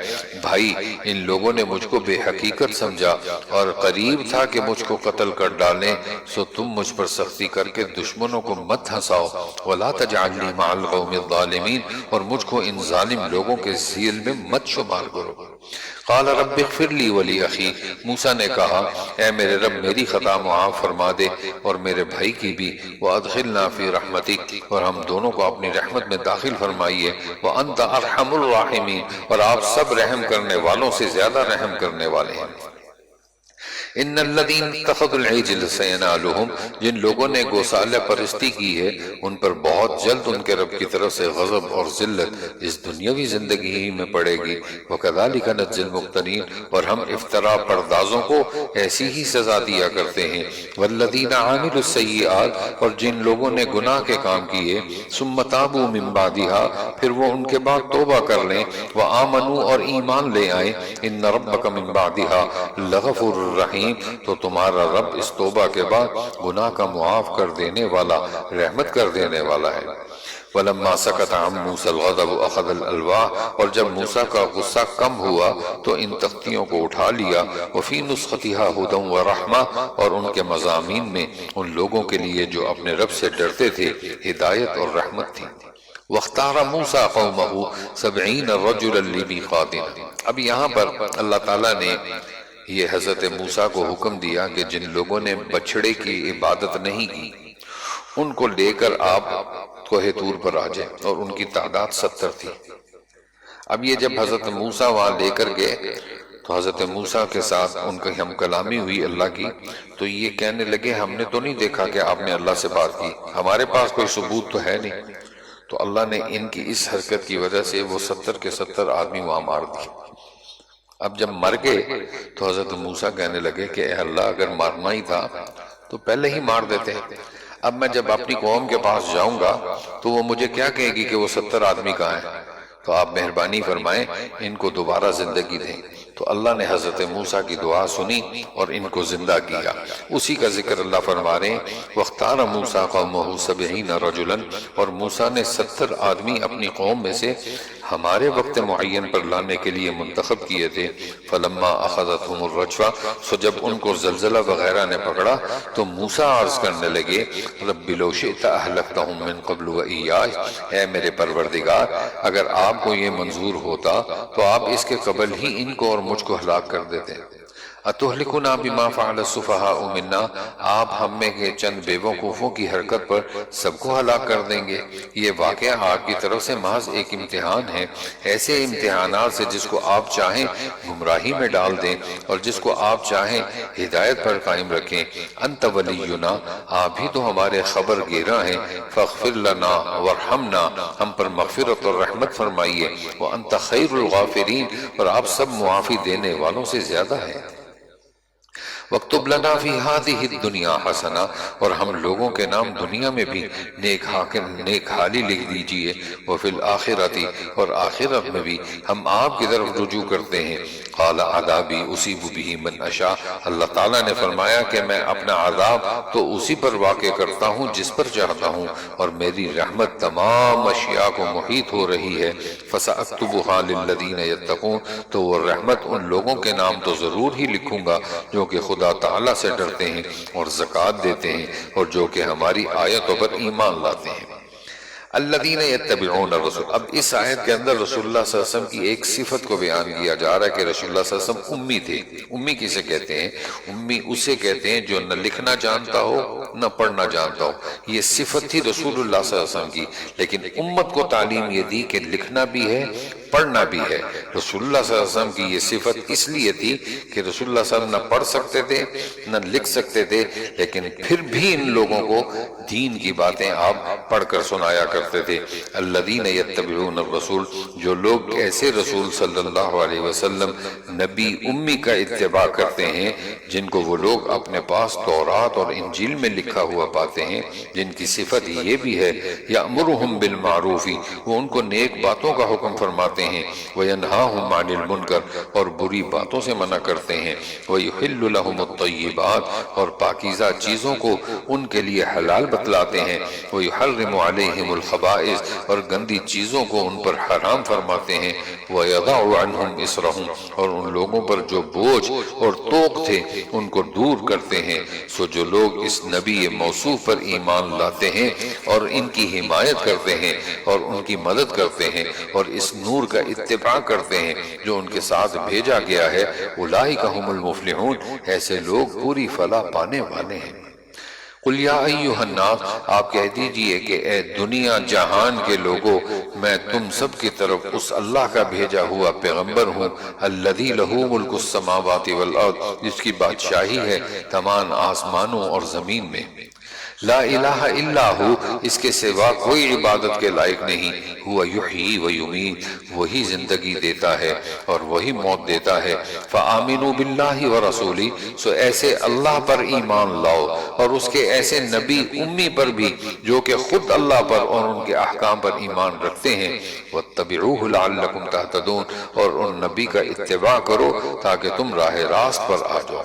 بھائی، ان لوگوں نے مجھ کو بے حقیقت سمجھا اور قریب تھا کہ مجھ کو قتل کر ڈالیں، سو تم مجھ پر سختی کر کے دشمنوں کو مت ہنساؤ. وَلَا تَجْعَلْنِي مَعَ الْقَوْمِ الظَّالِمِينَ، اور مجھ کو ان ظالم لوگوں کے ذیل میں مت شمار کرو. قال رب اغفر لی ولی اخی، موسیٰ نے کہا اے میرے رب میری خطا معاف فرما دے اور میرے بھائی کی بھی. وادخلنا فی رحمتک، اور ہم دونوں کو اپنی رحمت میں داخل فرمائیے. وانت ارحم الراحمین، اور آپ سب رحم کرنے والوں سے زیادہ رحم کرنے والے ہیں. ان الذین اتخذوا العجل سینالہم، جن لوگوں نے گوسالہ پرستی کی ہے ان پر بہت جلد ان کے رب کی طرف سے غضب اور ذلت اس دنیاوی زندگی ہی میں پڑے گی. وکذالک نجزی المفترین، اور ہم افتراء پردازوں کو ایسی ہی سزا دیا کرتے ہیں. والذین عاملوا السیئات، اور جن لوگوں نے گناہ کے کام کیے، ثم تابوا من بعدها، پھر وہ ان کے بعد توبہ کر لیں، وآمنوا، اور ایمان لے آئیں، ان ربک من بعدها لغفور الرحیم، تو تمہارا رب اس توبہ کے بعد گناہ کا معاف کر دینے والا، رحمت کر دینے والا ہے. وَلَمَّا سَكَتَ عَن مُوسَى الْغَضَبُ أَخَذَ الْأَلْوَاحَ، اور جب موسیٰ کا غصہ کم ہوا تو ان تختیوں کو اٹھا لیا. وَفِي نُسْخَتِهَا هُدًى وَرَحْمَةً، اور ان کے مضامین میں ان لوگوں کے لیے جو اپنے رب سے ڈرتے تھے ہدایت اور رحمت تھی. وَاخْتَارَ مُوسَىٰ قَوْمَهُ 70 رَجُلًا لِمِيقَاتِنَا، اب یہاں پر اللہ تعالیٰ نے یہ حضرت موسیٰ کو حکم دیا کہ جن لوگوں نے بچڑے کی عبادت نہیں کی ان کو لے کر آپ کوہ طور پر آ جائیں، اور ان کی تعداد 70 تھی. اب یہ جب حضرت موسیٰ وہاں لے کر گئے تو حضرت موسیٰ کے ساتھ ان کی ہم کلامی ہوئی اللہ کی، تو یہ کہنے لگے ہم نے تو نہیں دیکھا کہ آپ نے اللہ سے بات کی، ہمارے پاس کوئی ثبوت تو ہے نہیں. تو اللہ نے ان کی اس حرکت کی وجہ سے وہ 70 کے 70 آدمی وہاں مار دی. اب جب مر گئے تو حضرت موسیٰ کہنے لگے کہ اے اللہ اگر مارنا ہی تھا تو پہلے ہی مار دیتے. اب میں جب اپنی قوم کے پاس جاؤں گا تو وہ مجھے کیا کہے گی کہ وہ 70 آدمی کہاں ہیں؟ تو آپ مہربانی فرمائیں ان کو دوبارہ زندگی دیں. تو اللہ نے حضرت موسیٰ کی دعا سنی اور ان کو زندہ کیا۔ اسی کا ذکر اللہ فرما رہے ہیں وَاخْتَارَ مُوسَىٰ قَوْمَهُ 70 رَجُلًا، اور موسیٰ نے 70 آدمی اپنی قوم میں سے ہمارے وقت معین پر لانے کے لیے منتخب کیے تھے۔ فَلَمَّا أَخَذَتْهُمُ الرَّجْفَةُ، سو جب ان کو زلزلہ وغیرہ نے پکڑا تو موسیٰ عرض کرنے لگے رَبِّ لَوْ شِئْتَ أَهْلَكْتَهُم مِّن قَبْلُ وَإِيَّايَ، اے میرے پروردگار اگر آپ کو یہ منظور ہوتا تو آپ اس کے قبل ہی ان کو اور مجھ کو ہلاک کر دیتے۔ اتہلکنا بما فعل السفہاء منا، آپ ہم میں کے چند بے وقوفوں کی حرکت پر سب کو ہلاک کر دیں گے۔ یہ واقعہ آپ کی طرف سے محض ایک امتحان ہے، ایسے امتحانات سے جس کو آپ چاہیں گمراہی میں ڈال دیں اور جس کو آپ چاہیں ہدایت پر قائم رکھیں۔ انت ولینا، آپ ہی تو ہمارے خبر گیراں ہیں۔ فاغفر لنا وارحمنا، ہم پر مغفرت اور رحمت فرمائیے۔ وانت خیر الغافرین، اور آپ سب معافی دینے والوں سے زیادہ ہیں۔ وَاكْتُبْ لَنَا فِي هَذِهِ الدُّنْيَا حَسَنَةً، اور ہم لوگوں کے نام دنیا میں بھی نیک حالی لکھ دیجئے۔ وَفِي الْآخِرَةِ، اور آخرت میں بھی ہم آپ کی طرف رجوع کرتے ہیں۔ قَالَ عَذَابِي أُصِيبُ بِهِ مَنْ أَشَاءُ، اللہ تعالیٰ نے فرمایا کہ میں اپنا عذاب تو اسی پر واقع کرتا ہوں جس پر چاہتا ہوں، اور میری رحمت تمام اشیاء کو محیط ہو رہی ہے۔ فَسَأَكْتُبُهَا لِلَّذِينَ يَتَّقُونَ، تو وہ رحمت ان لوگوں کے نام تو ضرور ہی لکھوں گا جو کہ خدا تعالیٰ سے ڈرتے ہیں اور زکوٰۃ دیتے ہیں، اور جو کہ ہماری آیتوں پر ایمان لاتے ہیں۔ الذین یتبعون الرسول، اب اس آیت کے اندر رسول اللہ صلی اللہ علیہ وسلم کی ایک صفت کو بیان کیا جا رہا ہے کہ رسول اللہ صلی اللہ علیہ وسلم امی تھے۔ امی کسے کہتے ہیں؟ امی اسے کہتے ہیں جو نہ لکھنا جانتا ہو نہ پڑھنا جانتا ہو۔ یہ صفت تھی رسول اللہ صلی اللہ علیہ وسلم کی، لیکن امت کو تعلیم یہ دی کہ لکھنا بھی ہے پڑھنا بھی ہے۔ رسول اللہ صلی اللہ علیہ وسلم کی یہ صفت اس لیے تھی کہ رسول اللہ صلی اللہ علیہ وسلم نہ پڑھ سکتے تھے نہ لکھ سکتے تھے، لیکن پھر بھی ان لوگوں کو دین کی باتیں آپ پڑھ کر سنایا کرتے تھے۔ الذین یتبعون الرسول، جو لوگ ایسے رسول صلی اللہ علیہ وسلم نبی امی کا اتباع کرتے ہیں جن کو وہ لوگ اپنے پاس تورات اور انجیل میں لکھا ہوا پاتے ہیں، جن کی صفت یہ بھی ہے یأمرہم بالمعروف، وہ ان کو نیک باتوں کا حکم فرماتے ہیں، وینہاہم عن المنکر، اور بری باتوں سے منع کرتے ہیں، ویحل لہم الطیبات، اور پاکیزہ چیزوں کو ان کے لیے حلال بتلاتے ہیں، ویحرم علیہم الخبائث، اور گندی چیزوں کو ان پر حرام فرماتے ہیں، ویضع عنہم اسرہم، اور ان لوگوں پر جو بوجھ اور طوق تھے ان کو دور کرتے ہیں۔ سو جو لوگ اس نبی موصوف پر ایمان لاتے ہیں اور ان کی حمایت کرتے ہیں اور ان کی مدد کرتے ہیں اور اس نور کا اتباع کرتے ہیں جو ان کے ساتھ بھیجا گیا ہے، اولئک ھم المفلحون، ایسے لوگ پوری فلاح پانے والے ہیں۔ قل یا ایھا الناس، آپ کہہ دیجئے کہ اے دنیا جہان کے لوگوں، میں تم سب کی طرف اس اللہ کا بھیجا ہوا پیغمبر ہوں، الذی لہ ملک السماوات والارض، جس کی بادشاہی ہے تمام آسمانوں اور زمین میں۔ لا الہ الا ہو، اس کے سوا کوئی عبادت کے لائق نہیں۔ ہوا یحیی و یمیت، وہی زندگی دیتا ہے اور وہی موت دیتا ہے۔ فآمنوا باللہ ورسولہ، سو ایسے اللہ پر ایمان لاؤ اور اس کے ایسے نبی امی پر بھی جو کہ خود اللہ پر اور ان کے احکام پر ایمان رکھتے ہیں۔ واتبعوہ لعلکم تہتدون، اور ان نبی کا اتباع کرو تاکہ تم راہ راست پر آ جاؤ۔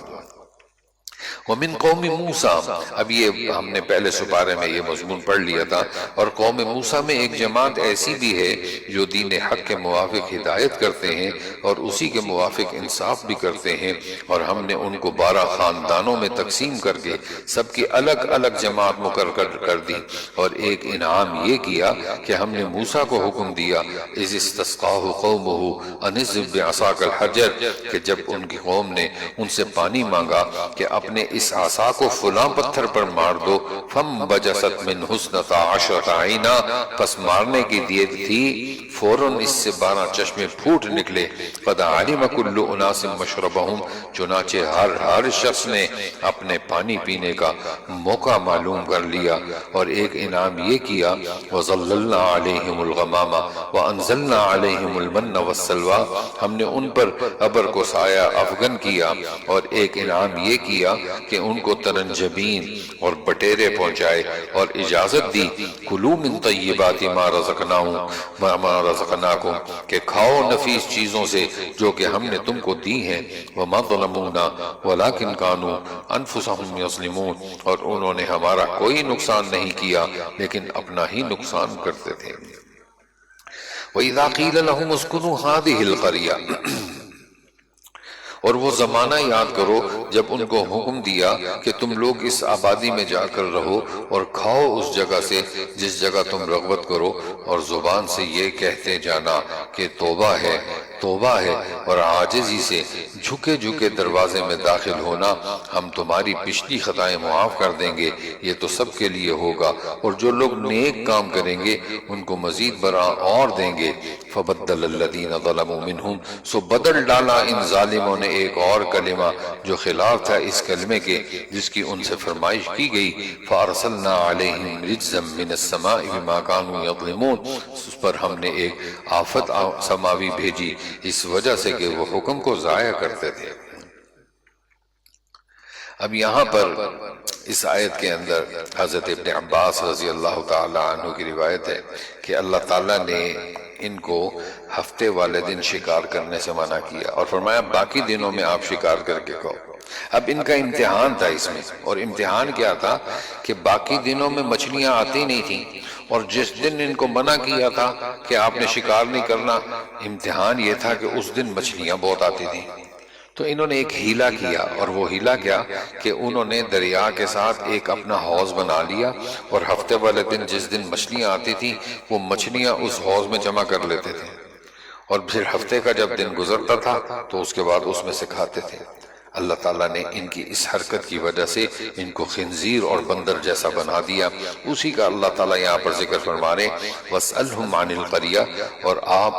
ومن قوم موسیٰ، اب یہ ہم نے پہلے سپارے میں یہ مضمون پڑھ لیا تھا، اور قوم موسیٰ میں ایک جماعت ایسی بھی ہے جو دین حق کے موافق ہدایت کرتے ہیں اور اسی کے موافق انصاف بھی کرتے ہیں، اور ہم نے ان کو 12 خاندانوں میں تقسیم کر کے سب کی الگ الگ جماعت مقرر کر دی، اور ایک انعام یہ کیا کہ ہم نے موسیٰ کو حکم دیا اذ استسقاہ قومہ ان اضرب بعصاک الحجر، کہ جب ان کی قوم نے ان سے پانی مانگا کہ اپنے اس عصا کو فلاں پتھر پر مار دو، فانبجست منہ اثنتا عشرۃ عینا، پس مارنے کی دیت تھی فوراً اس سے 12 چشمے پھوٹ نکلے۔ قد علم کل اناس مشربہم، چنانچہ ہر شخص نے اپنے پانی پینے کا موقع معلوم کر لیا۔ اور ایک انعام یہ کیا وظللنا علیہم الغمام وانزلنا علیہم المن والسلوى، ہم نے ان پر ابر کو سایہ افغن کیا۔ اور ایک انعام یہ کیا کہ ان کو ترنجبین اور بٹیرے پہنچائے، اور اجازت دی کلوا من طیبات ما رزقناکم کہ کھاؤ نفیس چیزوں سے جو کہ ہم نے تم کو دی ہیں، وما ظلمونا ولکن کانوا انفسهم یظلمون اور انہوں نے ہمارا کوئی نقصان نہیں کیا لیکن اپنا ہی نقصان کرتے تھے۔ وَإِذَا قِيلَ لَهُمُ اسْكُنُوا هَٰذِهِ الْقَرْيَةَ اور وہ زمانہ یاد کرو جب ان کو حکم دیا کہ تم لوگ اس آبادی میں جا کر رہو اور کھاؤ اس جگہ سے جس جگہ تم رغبت کرو، اور زبان سے یہ کہتے جانا کہ توبہ ہے توبہ ہے، اور عاجزی سے جھکے جھکے دروازے میں داخل ہونا، ہم تمہاری پچھلی خطائیں معاف کر دیں گے، یہ تو سب کے لیے ہوگا، اور جو لوگ نیک کام کریں گے ان کو مزید برآں اور دیں گے۔ فبدل الذین ظلموا منہم سو بدل ڈالا ان ظالموں نے ایک اور کلمہ جو خلاف تھا اس کلمے کے جس کی ان سے فرمائش کی گئی، فارسلنا علیہم رجزا من السماء بما كانوا یظلمون، اس پر ہم نے ایک آفت سماوی بھیجی اس وجہ سے کہ وہ حکم کو ضائع کرتے تھے۔ اب یہاں پر اس آیت کے اندر حضرت ابن عباس رضی اللہ تعالی عنہ کی روایت ہے کہ اللہ تعالیٰ نے ان کو ہفتے والے دن شکار کرنے سے منع کیا اور فرمایا باقی دنوں میں آپ شکار کر کے کھاؤ۔ اب ان کا امتحان تھا اس میں، اور امتحان کیا تھا کہ باقی دنوں میں مچھلیاں آتی نہیں تھیں، اور جس دن ان کو منع کیا تھا کہ آپ نے شکار نہیں کرنا، امتحان یہ تھا کہ اس دن مچھلیاں بہت آتی تھیں۔ تو انہوں نے ایک ہیلا کیا، اور وہ ہیلا کیا کہ انہوں نے دریا کے ساتھ ایک اپنا حوض بنا لیا، اور ہفتے والے دن جس دن مچھلیاں آتی تھیں وہ مچھلیاں اس حوض میں جمع کر لیتے تھے، اور پھر ہفتے کا جب دن گزرتا تھا تو اس کے بعد اس میں سے کھاتے تھے۔ اللہ تعالیٰ نے ان کی اس حرکت کی وجہ سے ان کو خنزیر اور بندر جیسا بنا دیا۔ اسی کا اللہ تعالیٰ یہاں پر ذکر فرما رہے وَاسْأَلْهُمْ عَنِ الْقَرْيَةِ اور آپ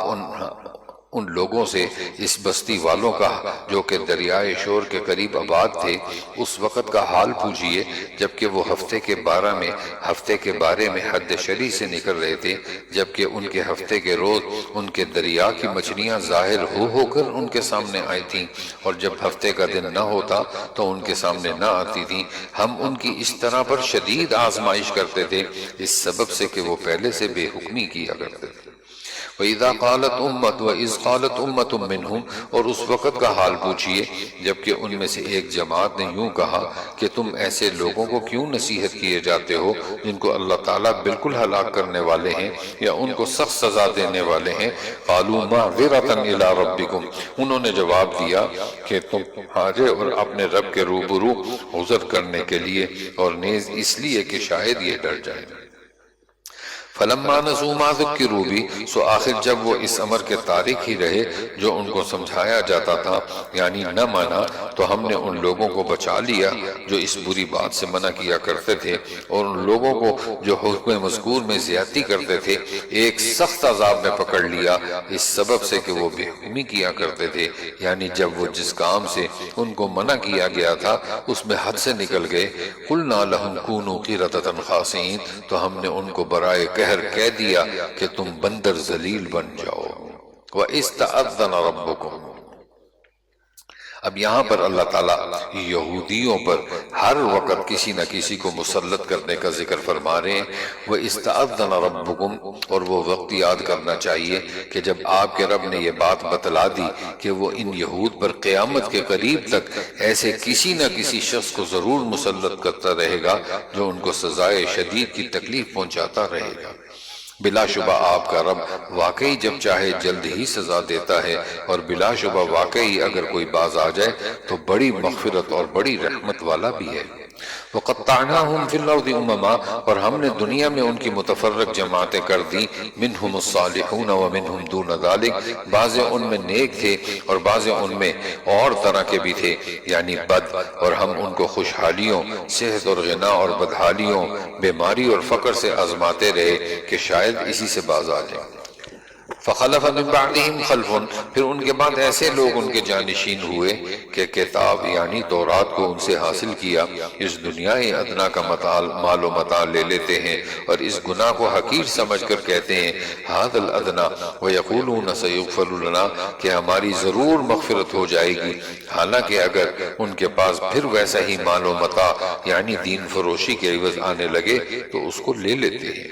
ان لوگوں سے اس بستی والوں کا جو کہ دریائے شور کے قریب آباد تھے اس وقت کا حال پوچھئے جبکہ وہ ہفتے کے بارے میں حد شرعی سے نکل رہے تھے، جبکہ ان کے ہفتے کے روز ان کے دریا کی مچھلیاں ظاہر ہو کر ان کے سامنے آئی تھیں، اور جب ہفتے کا دن نہ ہوتا تو ان کے سامنے نہ آتی تھیں۔ ہم ان کی اس طرح پر شدید آزمائش کرتے تھے اس سبب سے کہ وہ پہلے سے بے حکمی کیا کرتے تھے۔ وَإِذَا قَالَتْ أُمَّةٌ وَإِذْ قَالَتْ أُمَّةٌ مِّنْهُمْ اور اس وقت کا حال پوچھئے جبکہ ان میں سے ایک جماعت نے یوں کہا کہ تم ایسے لوگوں کو کیوں نصیحت کیے جاتے ہو جن کو اللہ تعالیٰ بالکل ہلاک کرنے والے ہیں یا ان کو سخت سزا دینے والے ہیں۔ قَالُوا مَعْذِرَةً إِلَىٰ رَبِّكُمْ انہوں نے جواب دیا کہ تم تمہارے اور اپنے رب کے روبرو عذر کرنے کے لیے، اور نیز اس لیے کہ شاید یہ ڈر جائیں۔ فَلَمَّا نَسُوا مَا ذُكِّرُوا بِهِ سو آخر جب وہ اس امر کے تارک ہی رہے جو ان کو سمجھایا جاتا تھا، یعنی نہ مانا، تو ہم نے ان لوگوں کو بچا لیا جو اس بری بات سے منع کیا کرتے تھے، اور ان لوگوں کو جو حکم مذکور میں زیادتی کرتے تھے ایک سخت عذاب میں پکڑ لیا اس سبب سے کہ وہ بے حکمی کیا کرتے تھے، یعنی جب وہ جس کام سے ان کو منع کیا گیا تھا اس میں حد سے نکل گئے۔ قُلْنَا لَهُمْ كُونُوا قِرَدَةً خَاسِئِينَ تو ہم نے ان کو برائے قہر کہہ دیا کہ تم بندر ذلیل بن جاؤ۔ وَإِسْتَأَذَّنَ رَبُّكُمْ اب یہاں پر اللہ تعالیٰ یہودیوں پر ہر وقت کسی نہ کسی کو مسلط کرنے کا ذکر فرما رہے ہیں۔ وَإِسْتَأَذَّنَ رَبُّكُمْ اور وہ وقت یاد کرنا چاہیے کہ جب آپ کے رب نے یہ بات بتلا دی کہ وہ ان یہود پر قیامت کے قریب تک ایسے کسی نہ کسی شخص کو ضرور مسلط کرتا رہے گا جو ان کو سزائے شدید کی تکلیف پہنچاتا رہے گا۔ بلا شبہ آپ کا رب واقعی جب چاہے جلد ہی سزا دیتا ہے، اور بلا شبہ واقعی اگر کوئی باز آ جائے تو بڑی مغفرت اور بڑی رحمت والا بھی ہے۔ وَقَطَّعْنَاهُمْ فِي الْأَرْضِ أُمَمًا اور ہم نے دنیا میں ان کی متفرق جماعتیں کر دی، مِنْهُمُ الصَّالِحُونَ وَمِنْهُمْ دُونَ ذَلِكَ بعض ان میں نیک تھے اور بعض ان میں اور طرح کے بھی تھے، یعنی بد، اور ہم ان کو خوشحالیوں، صحت اور غنا اور بدحالیوں، بیماری اور فقر سے آزماتے رہے کہ شاید اسی سے باز آ جائیں۔ فخلف من بعدهم خلف، پھر ان کے بعد ایسے لوگ ان کے جانشین ہوئے کہ کتاب یعنی تورات کو ان سے حاصل کیا، اس دنیا ادنا کا مال و متاع لے لیتے ہیں اور اس گناہ کو حقیر سمجھ کر کہتے ہیں ھذا الادنی ویقولون سیغفر لنا، کہ ہماری ضرور مغفرت ہو جائے گی، حالانکہ اگر ان کے پاس پھر ویسا ہی مال و متاع یعنی دین فروشی کے عوض آنے لگے تو اس کو لے لیتے ہیں۔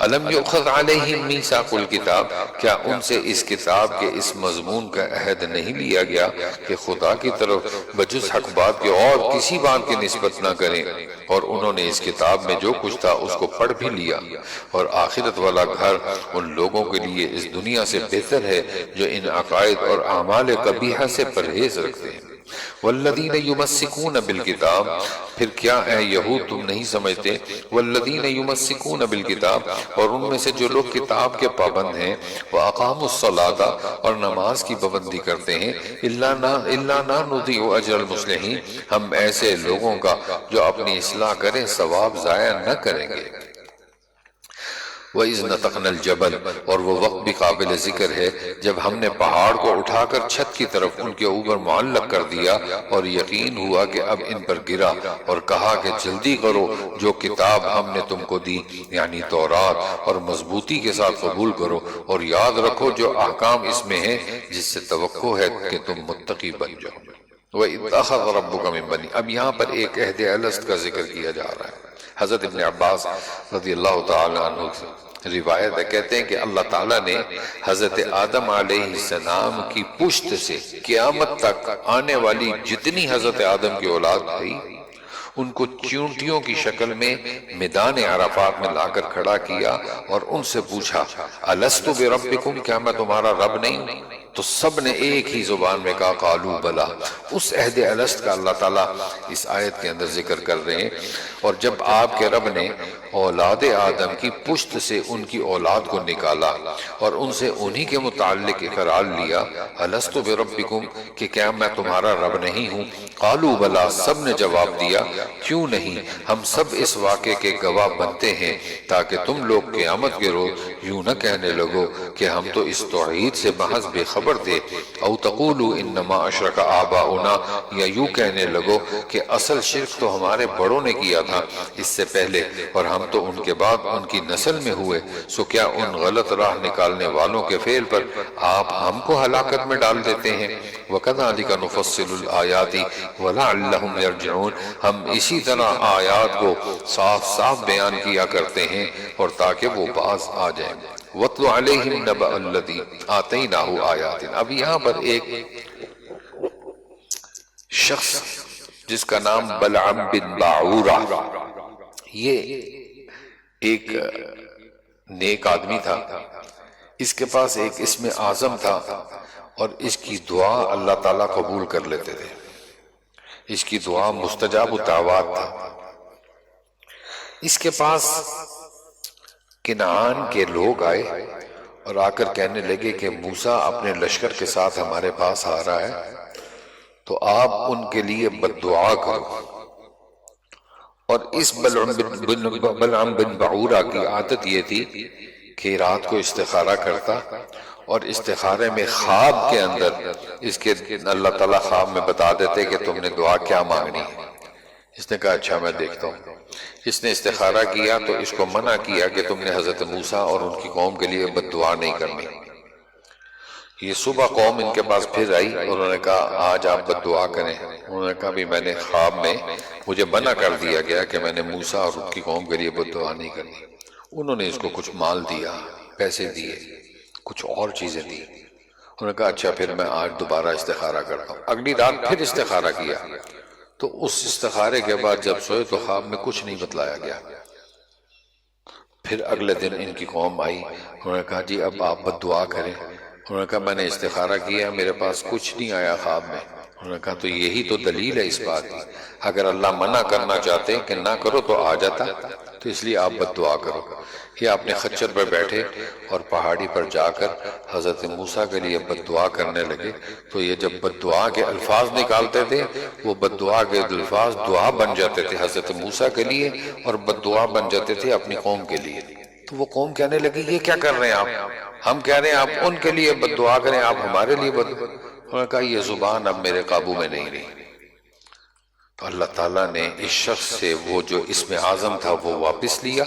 الم یؤخذ علیہم میثاق الکتاب، کیا ان سے اس کتاب کے اس مضمون کا عہد نہیں لیا گیا کہ خدا کی طرف بجز حق بات کے اور کسی بات کی نسبت نہ کریں، اور انہوں نے اس کتاب میں جو کچھ تھا اس کو پڑھ بھی لیا، اور آخرت والا گھر ان لوگوں کے لیے اس دنیا سے بہتر ہے جو ان عقائد اور اعمال قبیحہ سے پرہیز رکھتے ہیں۔ والذین یمسکون بالکتاب، پھر کیا اے یہود تم نہیں سمجھتے، والذین یمسکون بالکتاب، اور ان میں سے جو لوگ کتاب کے پابند ہیں، واقاموا الصلاۃ، اور نماز کی پابندی کرتے ہیں، الا لا نضیع اجر المصلحین، ہم ایسے لوگوں کا جو اپنی اصلاح کریں ثواب ضائع نہ کریں گے۔ وَإِذْ نَتَقْنَا الْجَبَلَ، اور وہ وقت بھی قابل ذکر ہے جب ہم نے پہاڑ کو اٹھا کر چھت کی طرف ان کے اوپر معلق کر دیا، اور یقین ہوا کہ اب ان پر گرا، اور کہا کہ جلدی کرو جو کتاب ہم نے تم کو دی یعنی تورات، اور مضبوطی کے ساتھ قبول کرو، اور یاد رکھو جو احکام اس میں ہیں جس سے توقع ہے کہ تم متقی بن جاؤ۔ وَإِذْ أَخَذَ رَبُّكَ مِن بَنِي، اب یہاں پر ایک عہد الست کا ذکر کیا جا رہا ہے۔ حضرت ابن عباس رضی اللہ تعالی عنہ سے روایت ہے، کہتے ہیں کہ اللہ تعالیٰ نے حضرت آدم علیہ السلام کی پشت سے قیامت تک آنے والی جتنی حضرت آدم کی اولاد تھی ان کو چونٹیوں کی شکل میں میدان عرفات میں لا کر کھڑا کیا اور ان سے پوچھا الست بربکم، کیا میں تمہارا رب نہیں ہوں؟ تو سب نے ایک ہی زبان میں کہا قالوا بلا۔ اس عہد الست کا اللہ تعالیٰ اس آیت کے اندر ذکر کر رہے ہیں، اور جب آپ کے رب نے اولاد آدم کی پشت سے ان کی اولاد کو نکالا اور ان سے انہی کے متعلق اقرار لیا الست بربکم، کہ کیا میں تمہارا رب نہیں ہوں؟ قالوا بلا، سب نے جواب دیا کیوں نہیں، ہم سب اس واقعے کے گواہ بنتے ہیں تاکہ تم لوگ قیامت کے روز یوں نہ کہنے لگو کہ ہم تو اس توحید سے محض بے خبر تھے، او تقولوا انما اشرک آباؤنا، یا یوں کہنے لگو کہ اصل شرک تو ہمارے بڑوں نے کیا تھا اس سے پہلے اور ہم تو ان کے بعد ان کی نسل میں ہوئے، سو کیا ان غلط راہ نکالنے والوں کے فعل پر آپ ہم کو ہلاکت میں ڈال دیتے ہیں؟ وَكَذَلِكَ نُفَصِّلُ الْآيَاتِ وَلَعَلَّهُمْ يَرْجِعُونَ، ہم اسی طرح آیات کو صاف صاف بیان کیا کرتے ہیں اور تاکہ وہ باز آ جائیں۔ وَاتْلُ عَلَيْهِمْ نَبَأَ الَّذِي آتَيْنَاهُ آيَاتٍ، اب یہاں پر ایک شخص جس کا نام بلعم بن باعورہ، یہ ایک نیک آدمی تھا، اس کے پاس ایک اسم اعظم تھا اور اس کی دعا اللہ تعالیٰ قبول کر لیتے تھے، اس کی دعا مستجاب الدعوات تھا۔ اس کے پاس کنعان کے لوگ آئے اور آ کر کہنے لگے کہ موسیٰ اپنے لشکر کے ساتھ ہمارے پاس آ رہا ہے تو آپ ان کے لیے بد دعا کرو۔ اور اس بلعم بن باعورہ کی عادت یہ تھی کہ رات کو استخارہ کرتا اور استخارے میں خواب کے اندر اس کے اللہ تعالیٰ خواب میں بتا دیتے کہ تم نے دعا کیا مانگنی ہے۔ اس نے کہا اچھا میں دیکھتا ہوں۔ اس نے استخارہ کیا تو اس کو منع کیا کہ تم نے حضرت موسیٰ اور ان کی قوم کے لیے بد دعا نہیں کرنی۔ یہ صبح قوم ان کے پاس پھر آئی اور انہوں نے کہا آج آپ بد دعا کریں۔ انہوں نے کہا بھی میں نے خواب میں مجھے منع کر دیا گیا کہ میں نے موسیٰ اور ان کی قوم کے لیے بد دعا نہیں کرنی۔ انہوں نے اس کو کچھ مال دیا، پیسے دیے، کچھ اور چیزیں دی۔ انہوں نے کہا اچھا پھر میں آج دوبارہ استخارہ کرتا ہوں۔ اگلی رات پھر استخارہ کیا تو اس استخارے کے بعد جب سوئے تو خواب میں کچھ نہیں بتلایا گیا۔ پھر اگلے دن ان کی قوم آئی، انہوں نے کہا جی اب آپ بد دعا کریں۔ انہوں نے کہا میں نے استخارہ کیا، میرے پاس کچھ نہیں آیا خواب میں۔ انہوں نے کہا تو یہی تو دلیل ہے اس بات کی، اگر اللہ منع کرنا چاہتے کہ نہ کرو تو آ جاتا، تو اس لیے آپ بد دعا کرو۔ یہ اپنے خچر پر بیٹھے اور پہاڑی پر جا کر حضرت موسیٰ کے لیے بد دعا کرنے لگے، تو یہ جب بد دعا کے الفاظ نکالتے تھے وہ بد دعا کے الفاظ دعا بن جاتے تھے حضرت موسیٰ کے لیے اور بد دعا بن جاتے تھے اپنی قوم کے لیے۔ تو وہ قوم کہنے لگی یہ کیا کر رہے ہیں آپ؟ ہم کہہ رہے ہیں آپ ان کے لیے بد دعا کریں، آپ ہمارے لیے انہوں نے کہا یہ زبان اب میرے قابو میں نہیں رہی۔ تو اللہ تعالیٰ نے اس شخص سے وہ جو اسم اعظم تھا وہ واپس لیا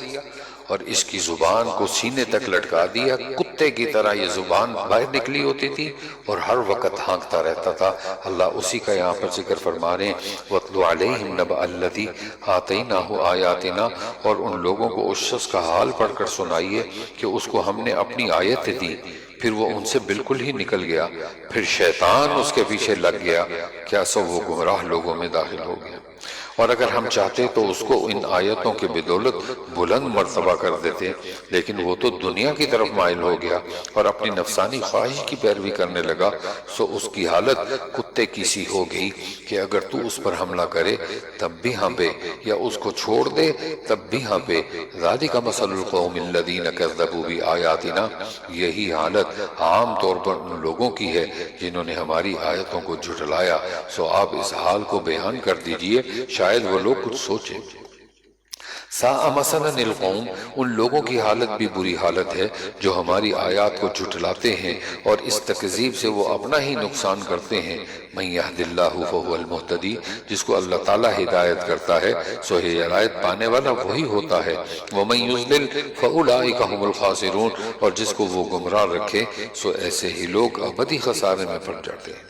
اور اس کی زبان کو سینے تک لٹکا دیا۔ کتے کی طرح یہ زبان باہر نکلی ہوتی تھی اور ہر وقت ہانکتا رہتا تھا۔ اللہ اسی کا یہاں پر ذکر فرما رہے ہیں وَاتْلُ عَلَيْهِمْ نَبَأَ الَّذِي آتَيْنَاهُ آيَاتِنَا، اور ان لوگوں کو اس شخص کا حال پڑھ کر سنائیے کہ اس کو ہم نے اپنی آیت دی، پھر وہ ان سے بالکل ہی نکل گیا، پھر شیطان اس کے پیچھے لگ گیا، کیا سو وہ گمراہ لوگوں میں داخل ہو گیا۔ اور اگر ہم چاہتے تو اس کو ان آیتوں کے بدولت بلند مرتبہ کر دیتے، لیکن وہ تو دنیا کی طرف مائل ہو گیا اور اپنی نفسانی خواہش کی پیروی کرنے لگا، سو اس کی حالت کتے کی سی ہو گئی کہ اگر تو اس پر حملہ کرے تب بھی ہانپے، یا اس کو چھوڑ دے تب بھی ہانپے۔ ذَلِكَ مَثَلُ الْقَوْمِ الَّذِينَ كَذَّبُوا بِآيَاتِنَا، یہی حالت عام طور پر ان لوگوں کی ہے جنہوں نے ہماری آیتوں کو جھٹلایا۔ سو آپ اس حال کو بیان کر دیجئے، شاید وہ لوگ کچھ سوچیں۔ سَاءَ مَثَلًا الْقَوْمِ، ان لوگوں کی حالت بھی بری حالت ہے جو ہماری آیات کو جھٹلاتے ہیں اور اس تکذیب سے وہ اپنا ہی نقصان کرتے ہیں۔ مَن يَهْدِ اللَّهُ فَهُوَ الْمُهْتَدِي، جس کو اللہ تعالیٰ ہدایت کرتا ہے سو ہدایت پانے والا وہی ہوتا ہے۔ وَمَن يُضْلِلْ فَأُولَٰئِكَ هُمُ الْخَاسِرُونَ، اور جس کو وہ گمراہ رکھے سو ایسے ہی لوگ ابدی خسارے میں پڑ جاتے ہیں۔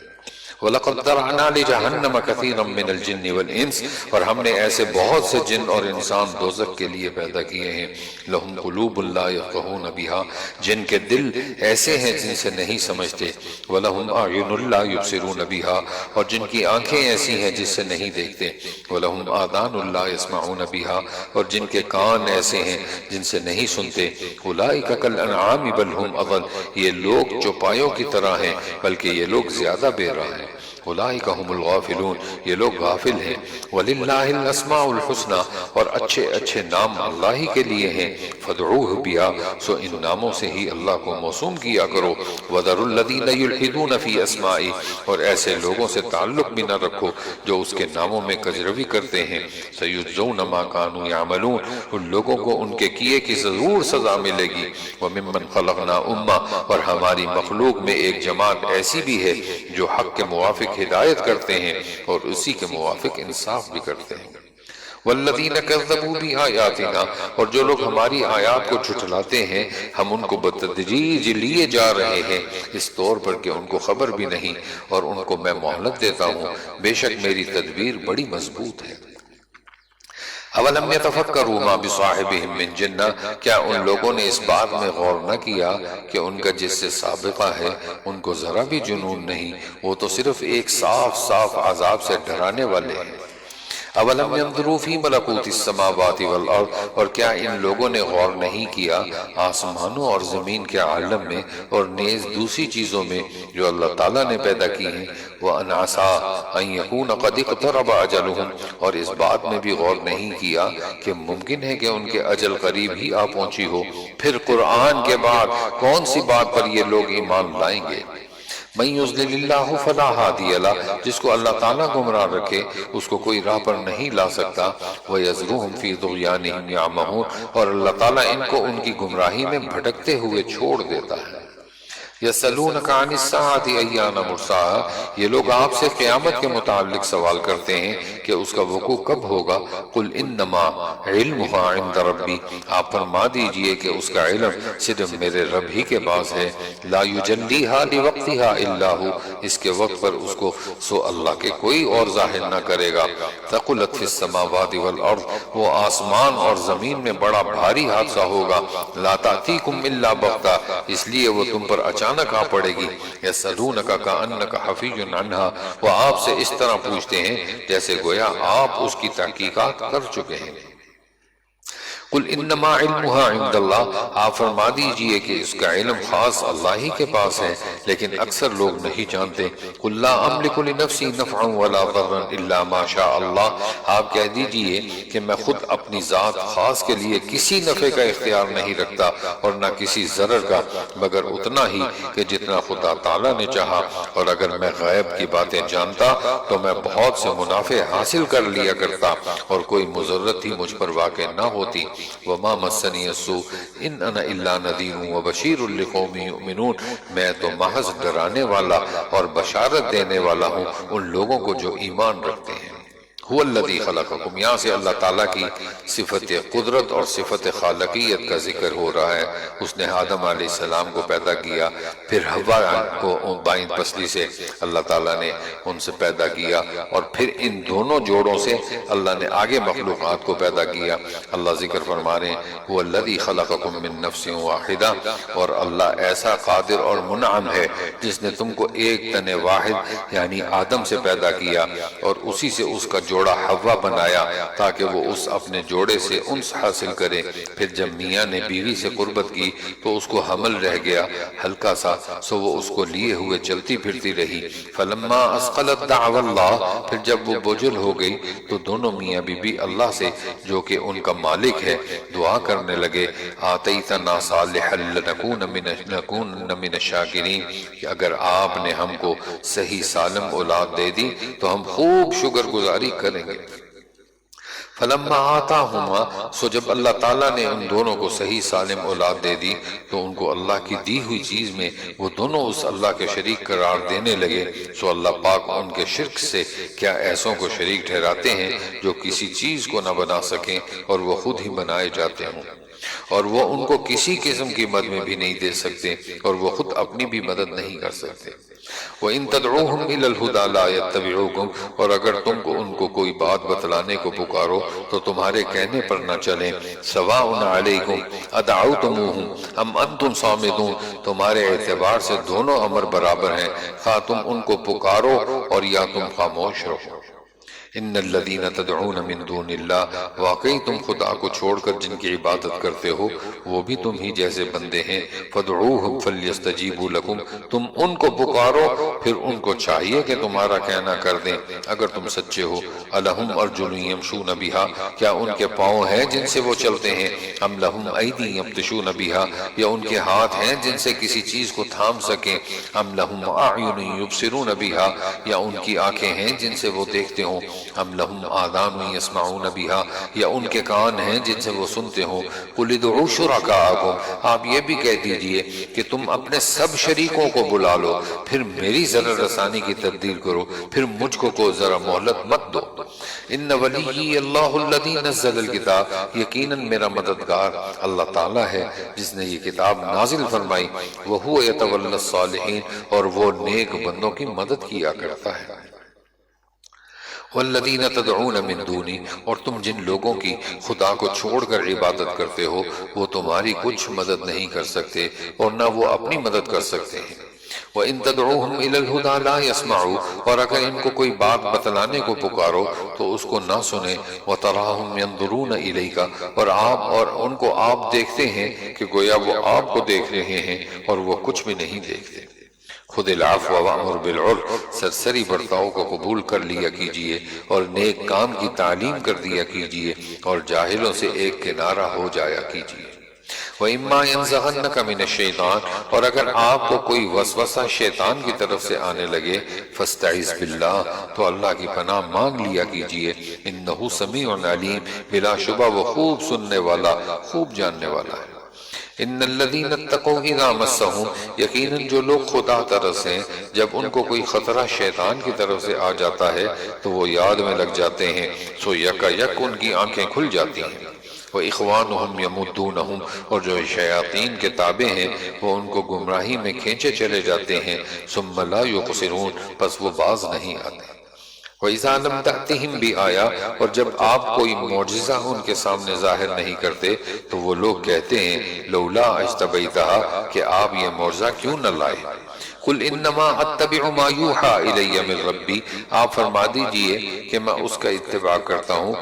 وَلَقَدْ ذَرَأْنَا لِجَهَنَّمَ كَثِيرًا مِّنَ الْجِنِّ وَالْإِنسِ، اور ہم نے ایسے بہت سے جن اور انسان دوزخ کے لیے پیدا کیے ہیں۔ لَهُمْ قُلُوبٌ لَا يَفْقَهُونَ بِهَا، جن کے دل ایسے ہیں جن سے نہیں سمجھتے۔ وَلَهُمْ أَعْيُنٌ لَا يُبْصِرُونَ بِهَا، اور جن کی آنکھیں ایسی ہیں جس سے نہیں دیکھتے۔ وَلَهُمْ آذَانٌ لَا يَسْمَعُونَ بِهَا، اور جن کے کان ایسے ہیں جن سے نہیں سنتے۔ أُولَٰئِكَ كَالْأَنْعَامِ بَلْ هُمْ أَضَلُّ، یہ لوگ چوپایوں کی طرح ہیں بلکہ یہ لوگ زیادہ بے راہ ہیں۔ اولئک هم الغافلون، یہ لوگ غافل ہیں۔ وللہ الاسماء الحسنی، اور اچھے اچھے نام اللہ ہی کے لیے ہیں۔ فادعوہ بها، سو ان ناموں سے ہی اللہ کو موسوم کیا کرو۔ وذروا الذین یلحدون فی اسمائی، اور ایسے لوگوں سے تعلق بھی نہ رکھو جو اس کے ناموں میں کجروی کرتے ہیں۔ سیجزون ما کانوا یعملون، ان لوگوں کو ان کے کیے کی ضرور سزا ملے گی۔ وممن خلقنا امہ، اور ہماری مخلوق میں ایک جماعت ایسی بھی ہے جو حق کے موافق ہدایت کرتے ہیں اور اسی کے موافق انصاف بھی کرتے ہیں۔ والذین کذبوا بآیاتنا، اور جو لوگ ہماری آیات کو جھٹلاتے ہیں ہم ان کو بتدریج لیے جا رہے ہیں، اس طور پر کہ ان کو خبر بھی نہیں، اور ان کو میں مہلت دیتا ہوں، بے شک میری تدبیر بڑی مضبوط ہے۔ اولم یتفکروا ما بصاحبہم من جنہ، کیا ان لوگوں نے اس بات میں غور نہ کیا کہ ان کا جس سے سابقہ ہے ان کو ذرا بھی جنون نہیں، وہ تو صرف ایک صاف صاف عذاب سے ڈرانے والے ہیں۔ اولم ينظروا فی ملکوت السماوات والارض، اور کیا ان لوگوں نے غور نہیں کیا آسمانوں اور زمین کے عالم میں اور نیز دوسری چیزوں میں جو اللہ تعالیٰ نے پیدا کی ہیں۔ وَأَنْ عَسَىٰ أَنْ يَكُونَ قَدِ اقْتَرَبَ أَجَلُهُمْ، اور اس بات میں بھی غور نہیں کیا کہ ممکن ہے کہ ان کے اجل قریب ہی آ پہنچی ہو۔ پھر قرآن کے بعد کون سی بات پر یہ لوگ ایمان لائیں گے؟ مَن يُضْلِلِ اللَّهُ فَلَا هَادِيَ لَهُ، جس کو اللہ تعالیٰ گمراہ رکھے اس کو کوئی راہ پر نہیں لا سکتا۔ وَيَذْرُهُمْ فِي طُغْيَانِهِمْ يَعْمَهُونَ، اور اللہ تعالیٰ ان کو ان کی گمراہی میں بھٹکتے ہوئے چھوڑ دیتا ہے۔ یسألونک عن الساعۃ ایان مرساها، یہ لوگ آپ سے قیامت کے متعلق سوال کرتے ہیں کہ اس کا وقوع کب ہوگا۔ قل انما علمها عند ربی، آپ فرما دیجئے کہ اس کا علم صرف میرے رب ہی کے پاس ہے۔ لا یجلیها لوقتها الا هو، اس کے وقت پر اس کو سو اللہ کے کوئی اور ظاہر نہ کرے گا۔ ثقلت فی السماوات والارض، وہ آسمان اور زمین میں بڑا بھاری حادثہ ہوگا۔ لا تأتیکم الا بغتہ، اس لیے وہ تم پر اچانک آ پڑے گی۔ یسألونک کأنک حفی عنہا، وہ آپ سے اس طرح پوچھتے ہیں جیسے گویا آپ اس کی تحقیقات کر چکے ہیں۔ قل انما علمها عند اللہ، آپ فرما دیجئے کہ اس کا علم خاص اللہ ہی کے پاس ہے، لیکن اکثر لوگ نہیں جانتے۔ قل لا املک لنفسی نفعا ولا ضرا الا ما شاء اللہ، آپ کہہ دیجئے کہ میں خود اپنی ذات خاص کے لیے کسی نفع کا اختیار نہیں رکھتا اور نہ کسی ضرر کا، مگر اتنا ہی کہ جتنا خدا تعالیٰ نے چاہا، اور اگر میں غیب کی باتیں جانتا تو میں بہت سے منافع حاصل کر لیا کرتا اور کوئی مضرت ہی مجھ پر واقع نہ ہوتی۔ وما مسنی السوء ان انا الا نذیر وبشیر لقوم یؤمنون، میں تو محض ڈرانے والا اور بشارت دینے والا ہوں ان لوگوں کو جو ایمان رکھتے ہیں۔ هو الذی خلقکم، یہاں سے اللہ تعالیٰ کی صفت قدرت اور صفت خالقیت کا ذکر ہو رہا ہے۔ اس نے آدم علیہ السلام کو پیدا کیا، پھر حوا کو بائیں پسلی سے اللہ تعالیٰ نے ان سے پیدا کیا، اور پھر ان دونوں جوڑوں سے اللہ نے آگے مخلوقات کو پیدا کیا۔ اللہ ذکر فرما رہے ہیں هو الذی خلقکم من نفس واحدہ، اور اللہ ایسا قادر اور منعم ہے جس نے تم کو ایک تن واحد یعنی آدم سے پیدا کیا، اور اسی سے اس کا جوڑا حوا بنایا تاکہ وہ اس اپنے جوڑے سے انس حاصل کرے۔ پھر جب میاں نے بیوی سے قربت کی تو اس کو حمل رہ گیا ہلکا سا، سو وہ اس کو لیے ہوئے چلتی پھرتی رہی۔ فلما اسقلت دعوا اللہ، پھر جب وہ بوجھل ہو گئی تو دونوں میاں بیوی اللہ سے جو کہ ان کا مالک ہے دعا کرنے لگے، آتیتنا صالحا لنکون من الشاکرین، کہ اگر آپ نے ہم کو صحیح سالم اولاد دے دی تو ہم خوب شکر گزاری کریں گے۔ فلما آتاہما، سو جب اللہ تعالیٰ نے ان دونوں کو صحیح سالم اولاد دے دی تو ان کو اللہ کی دی ہوئی چیز میں وہ دونوں اس اللہ کے شریک قرار دینے لگے، سو اللہ پاک ان کے شرک سے کیا ایسوں کو شریک ٹھہراتے ہیں جو کسی چیز کو نہ بنا سکیں اور وہ خود ہی بنائے جاتے ہوں، اور وہ ان کو کسی قسم کی مدد میں بھی نہیں دے سکتے اور وہ خود اپنی بھی مدد نہیں کر سکتے۔ وَإِن تَدْعُوهُمْ إِلَى الْهُدَى لَا يَتَّبِعُوكُمْ، اور اگر تم کو ان کو کوئی بات بتلانے کو پکارو تو تمہارے کہنے پر نہ چلیں۔ سواء علیکم ادعوتموہم ام انتم صامدون، تمہارے اعتبار سے دونوں امر برابر ہیں، خواہ تم ان کو پکارو اور یا تم خاموش رہو۔ ان الذین تدعون من دون اللہ، واقعی تم خدا کو چھوڑ کر جن کی عبادت کرتے ہو وہ بھی تم ہی جیسے بندے ہیں۔ فدعوہم فلیستجیبوا لکم، تم ان کو پکارو پھر ان کو چاہیے کہ تمہارا کہنا کر دیں اگر تم سچے ہو۔ الہم ارجل یمشون بہا، کیا ان کے پاؤں ہیں جن سے وہ چلتے ہیں؟ ام لہم ایدی یبطشون بہا، یا ان کے ہاتھ ہیں جن سے کسی چیز کو تھام سکیں؟ ام لہم اعین یبصرون بہا، یا ان کی آنکھیں ہیں جن سے وہ دیکھتے ہوں؟ ام لہم آذان یسمعون بہا، یا ان کے کان ہیں جن سے وہ سنتے ہوں؟ قل ادعوا شرکاءکم، آپ یہ بھی کہہ دیجئے کہ تم اپنے سب شریکوں کو بلا لو، پھر میری ذرا رسانی کی تبدیل کرو، پھر مجھ کو ذرا مہلت مت دو۔ ان ولی اللہ الذی نزل الکتاب، یقیناً میرا مددگار اللہ تعالیٰ ہے جس نے یہ کتاب نازل فرمائی۔ وہو یتولی الصالحین، اور وہ نیک بندوں کی مدد کیا کرتا ہے۔ والذین تدعون من دونی، اور تم جن لوگوں کی خدا کو چھوڑ کر عبادت کرتے ہو وہ تمہاری کچھ مدد نہیں کر سکتے اور نہ وہ اپنی مدد کر سکتے ہیں۔ وَإِن تَدْعُوهُمْ إِلَى الْهُدَى لَا يَسْمَعُوا، اور اگر ان کو کوئی بات بتلانے کو پکارو تو اس کو نہ سنیں۔ وَتَرَاهُمْ يَنْظُرُونَ إِلَيْكَ، اور ان کو آپ دیکھتے ہیں کہ گویا وہ آپ کو دیکھ رہے ہیں اور وہ کچھ بھی نہیں دیکھتے۔ خُذِ الْعَفْوَ وَأْمُرْ بِالْعُرْفِ، سرسری برتاؤ کو قبول کر لیا کیجئے اور نیک کام کی تعلیم کر دیا کیجئے اور جاہلوں سے ایک کنارہ ہو جایا کیجئے۔ وَإِمَّا يَنزَغَنَّكَ مِنَ الشَّيْطَانِ، اور اگر آپ کو کوئی وسوسہ شیطان کی طرف سے آنے لگے، فَاسْتَعِذْ بِاللَّهِ، تو اللہ کی پناہ مانگ لیا کیجئے۔ إِنَّهُ سَمِيعٌ عَلِيمٌ، بلا شبہ وہ خوب سننے والا خوب جاننے والا ہے۔ ان الذین اتقوا اذا مسهم، یقیناً جو لوگ خدا ترس ہیں جب ان کو کوئی خطرہ شیطان کی طرف سے آ جاتا ہے تو وہ یاد میں لگ جاتے ہیں، سو یکا یک ان کی آنکھیں کھل جاتی ہیں۔ وَإِخْوَانُهُمْ يَمُدُّونَهُمْ، اور جو شیاطین کے تابع ہیں وہ ان کو گمراہی میں کھینچے چلے جاتے ہیں۔ ثُمَّ لَا يُقْصِرُونَ، پس وہ باز نہیں آتے۔ وَإِذَا لَمْ تَأْتِهِمْ بِآیَةٍ، اور جب آپ کوئی معجزہ ان کے سامنے ظاہر نہیں کرتے تو وہ لوگ کہتے ہیں لولا اجتبیتها، کہ آپ یہ معجزہ کیوں نہ لائے۔ قُلْ إِنَّمَا أَتَّبِعُ مَا يُوحَى إِلَيَّ مِن رَبِّي، آپ فرما دیجئے کہ میں اس کا اتباع کرتا ہوں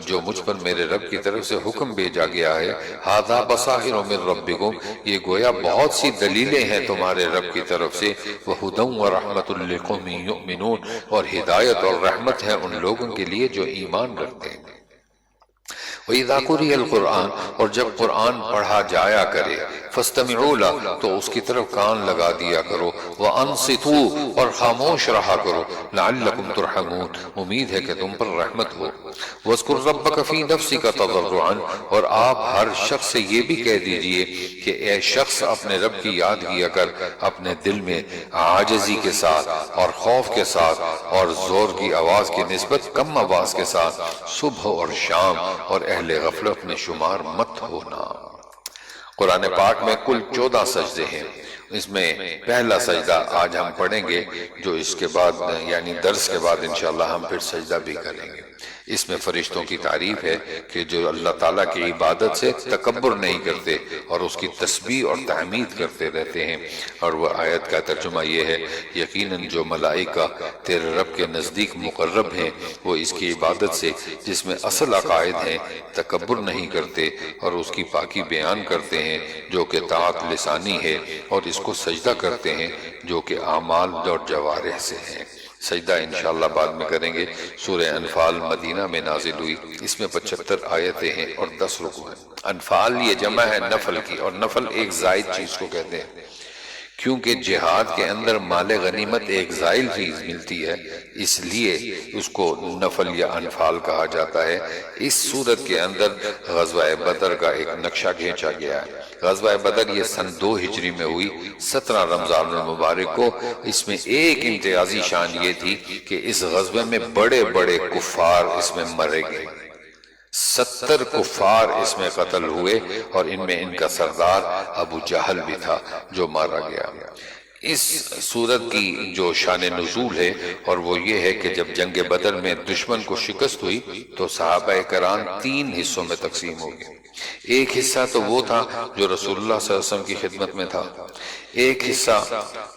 جو مجھ پر میرے رب کی طرف سے حکم بھیجا گیا ہے۔ هَذَا بَصَائِرُ مِن رَبِّكُمْ، یہ گویا بہت سی دلیلیں ہیں تمہارے رب کی طرف سے۔ وَهُدًى وَرَحْمَةٌ لِقَوْمٍ يُؤْمِنُونَ، اور ہدایت اور رحمت ہے ان لوگوں کے لیے جو ایمان رکھتے ہیں۔ وَإِذَا قُرِئَ الْقُرْآنُ، اور جب قرآن پڑھا جایا کرے، فاستمعوا له تو اس کی طرف کان لگا دیا کرو، وانصتوا اور خاموش رہا کرو، لعلکم ترحمون امید ہے کہ تم پر رحمت ہو، واذکر ربک فی نفسک تضرعا اور آپ ہر شخص سے یہ بھی کہہ دیجئے کہ اے شخص اپنے رب کی یاد کیا کر اپنے دل میں عاجزی کے ساتھ اور خوف کے ساتھ اور زور کی آواز کی نسبت کم آواز کے ساتھ، صبح اور شام اور اہل غفلت میں شمار مت ہونا۔ قرآن پاک میں کل 14 سجدے ہیں، اس میں پہلا سجدہ آج ہم پڑھیں گے، جو اس کے بعد یعنی درس کے بعد انشاءاللہ ہم پھر سجدہ بھی کریں گے۔ اس میں فرشتوں کی تعریف ہے کہ جو اللہ تعالیٰ کی عبادت سے تکبر نہیں کرتے اور اس کی تسبیح اور تحمید کرتے رہتے ہیں، اور وہ آیت کا ترجمہ یہ ہے یقیناً جو ملائکہ تیرے رب کے نزدیک مقرب ہیں وہ اس کی عبادت سے جس میں اصل عقائد ہیں تکبر نہیں کرتے اور اس کی پاکی بیان کرتے ہیں جو کہ طاعت لسانی ہے، اور اس کو سجدہ کرتے ہیں جو کہ اعمال اور جوارح سے ہیں۔ سجدہ انشاءاللہ بعد میں کریں گے۔ سورہ انفال مدینہ میں نازل ہوئی، اس میں 75 آیتیں ہیں اور 10 رکوع ہیں۔ انفال یہ جمع ہے نفل کی، اور نفل ایک زائد چیز کو کہتے ہیں، کیونکہ جہاد کے اندر مال غنیمت ایک زائل چیز ملتی ہے، اس لیے اس کو نفل یا انفال کہا جاتا ہے۔ اس صورت کے اندر غزوہ بدر کا ایک نقشہ کھینچا گیا ہے۔ غزوہ بدر یہ سن 2 ہجری میں ہوئی، 17 رمضان المبارک کو۔ اس میں ایک امتیازی شان یہ تھی کہ اس غزوے میں بڑے بڑے کفار اس میں مرے گئے، 70 کفار اس میں قتل ہوئے، اور ان میں ان کا سردار ابو جہل بھی تھا جو مارا گیا۔ اس صورت کی جو شان نزول ہے اور وہ یہ ہے کہ جب جنگ بدر میں دشمن کو شکست ہوئی تو صحابہ کرام 3 حصوں میں تقسیم ہو گئے۔ ایک حصہ تو وہ تھا جو رسول اللہ صلی اللہ علیہ وسلم کی خدمت میں تھا، ایک حصہ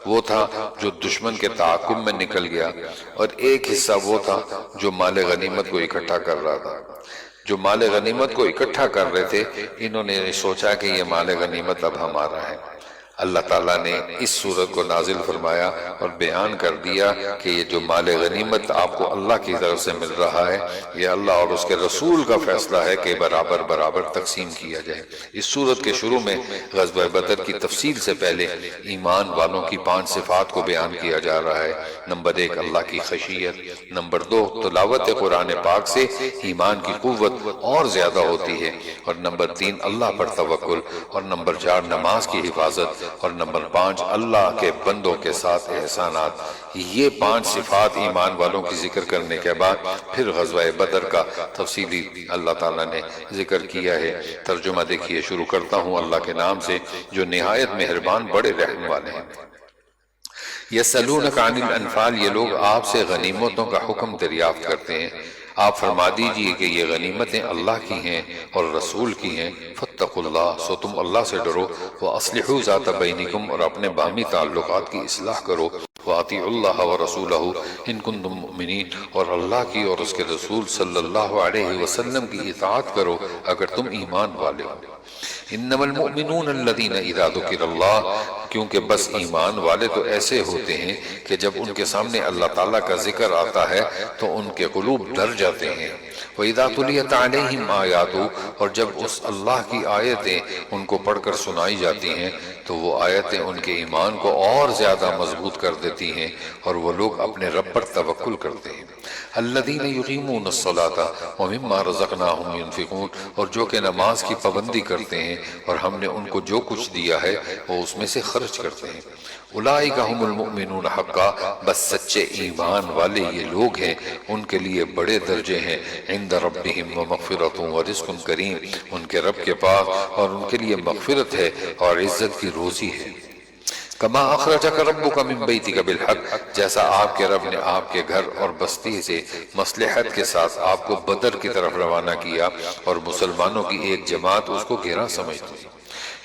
وہ تھا جو دشمن کے تعاقب میں نکل گیا، اور ایک حصہ وہ تھا جو مال غنیمت کو اکٹھا کر رہا تھا۔ جو مال غنیمت کو اکٹھا کر رہے تھے انہوں نے سوچا کہ یہ مال غنیمت اب ہمارا ہے۔ اللہ تعالیٰ نے اس صورت کو نازل فرمایا اور بیان کر دیا کہ یہ جو مال غنیمت آپ کو اللہ کی طرف سے مل رہا ہے یہ اللہ اور اس کے رسول کا فیصلہ ہے کہ برابر برابر تقسیم کیا جائے۔ اس صورت کے شروع میں غزوہ بدر کی تفصیل سے پہلے ایمان والوں کی 5 صفات کو بیان کیا جا رہا ہے۔ نمبر 1 اللہ کی خشیت، نمبر 2 تلاوت قرآن پاک سے ایمان کی قوت اور زیادہ ہوتی ہے، اور نمبر 3 اللہ پر توکل، اور نمبر 4 نماز کی حفاظت، اور نمبر 5 اللہ کے بندوں کے ساتھ احسانات۔ یہ 5 صفات ایمان والوں کی ذکر کرنے کے بعد پھر غزوہ بدر کا تفصیلی اللہ تعالیٰ نے ذکر کیا ہے۔ ترجمہ دیکھیے، شروع کرتا ہوں اللہ کے نام سے جو نہایت مہربان بڑے رحم والے ہیں۔ یسألونک عن الانفال، یہ لوگ آپ سے غنیمتوں کا حکم دریافت کرتے ہیں، آپ فرما دیجئے کہ یہ غنیمتیں اللہ کی ہیں اور رسول کی ہیں۔ فاتقوا اللہ، سو تم اللہ سے ڈرو، وَأَصْلِحُوا ذَاتَ بَيْنِكُمْ اور اپنے باہمی تعلقات کی اصلاح کرو، وَأَطِيعُوا اللَّهَ وَرَسُولَهُ إِن كُنتُم مُؤْمِنِينَ اور اللہ کی اور اس کے رسول صلی اللہ علیہ وسلم کی اطاعت کرو اگر تم ایمان والے ہو۔ انما المؤمنون الذین اذا ذکر اللہ، کیونکہ بس ایمان والے تو ایسے ہوتے ہیں کہ جب ان کے سامنے اللہ تعالیٰ کا ذکر آتا ہے تو ان کے قلوب ڈر جاتے ہیں۔ وَإِذَا تُلِيَتْ عَلَيْهِمْ آیَاتُ اور جب اس اللہ کی آیتیں ان کو پڑھ کر سنائی جاتی ہیں تو وہ آیتیں ان کے ایمان کو اور زیادہ مضبوط کر دیتی ہیں اور وہ لوگ اپنے رب پر توکل کرتے ہیں۔ الذین یقیمون الصلاۃ ومما رزقناہم ینفقون اور جو کہ نماز کی پابندی کرتے ہیں اور ہم نے ان کو جو کچھ دیا ہے وہ اس میں سے خرچ کرتے ہیں۔ اولئک ھم المؤمنون حقا، بس سچے ایمان والے یہ لوگ ہیں، ان کے لیے بڑے درجے ہیں عند ربہم ومغفرۃ ورزق کریم، ان کے رب کے پاس اور ان کے لیے مغفرت ہے اور عزت کی روزی ہے۔ کما اخرجک ربک من بیتک بالحق، جیسا آپ کے رب نے آپ کے گھر اور بستی سے مصلحت کے ساتھ آپ کو بدر کی طرف روانہ کیا اور مسلمانوں کی ایک جماعت اس کو گھیرا سمجھتی۔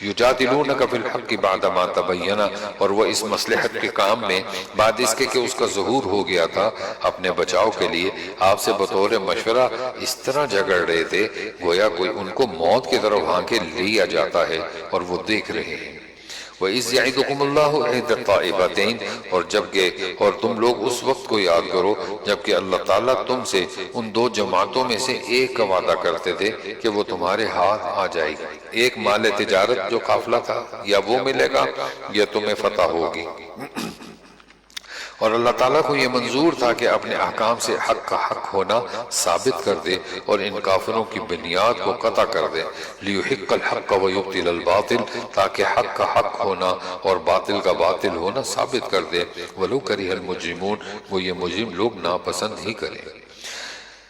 یجادلونک فی الحق بعد ما تبین، اور وہ اس مصلحت کے کام میں بعد اس کے کہ اس کا ظہور ہو گیا تھا اپنے بچاؤ کے لیے آپ سے بطور مشورہ اس طرح جھگڑ رہے تھے گویا کوئی ان کو موت کی طرف ہانکے لیا جاتا ہے اور وہ دیکھ رہے ہیں۔ وَإِذْ يَعِدُكُمُ اللَّهُ إِحْدَى الطَّائِفَتَيْنِ، اور جبکہ اور تم لوگ اس وقت کو یاد کرو جبکہ اللہ تعالیٰ تم سے ان دو جماعتوں میں سے ایک کا وعدہ کرتے تھے کہ وہ تمہارے ہاتھ آ جائے گی، ایک مال تجارت جو قافلہ تھا یا وہ ملے گا یا تمہیں فتح ہوگی۔ اور اللہ تعالیٰ کو یہ منظور تھا کہ اپنے احکام سے حق کا حق ہونا ثابت کر دے اور ان کافروں کی بنیاد کو قطع کر دے، لِيُحِقَّ الْحَقَّ وَيُبْطِلَ الْبَاطِلَ، تاکہ حق کا حق ہونا اور باطل کا باطل ہونا ثابت کر دے، وَلَوْ كَرِهَ الْمُجْرِمُونَ، وہ یہ مجرم لوگ ناپسند ہی کریں۔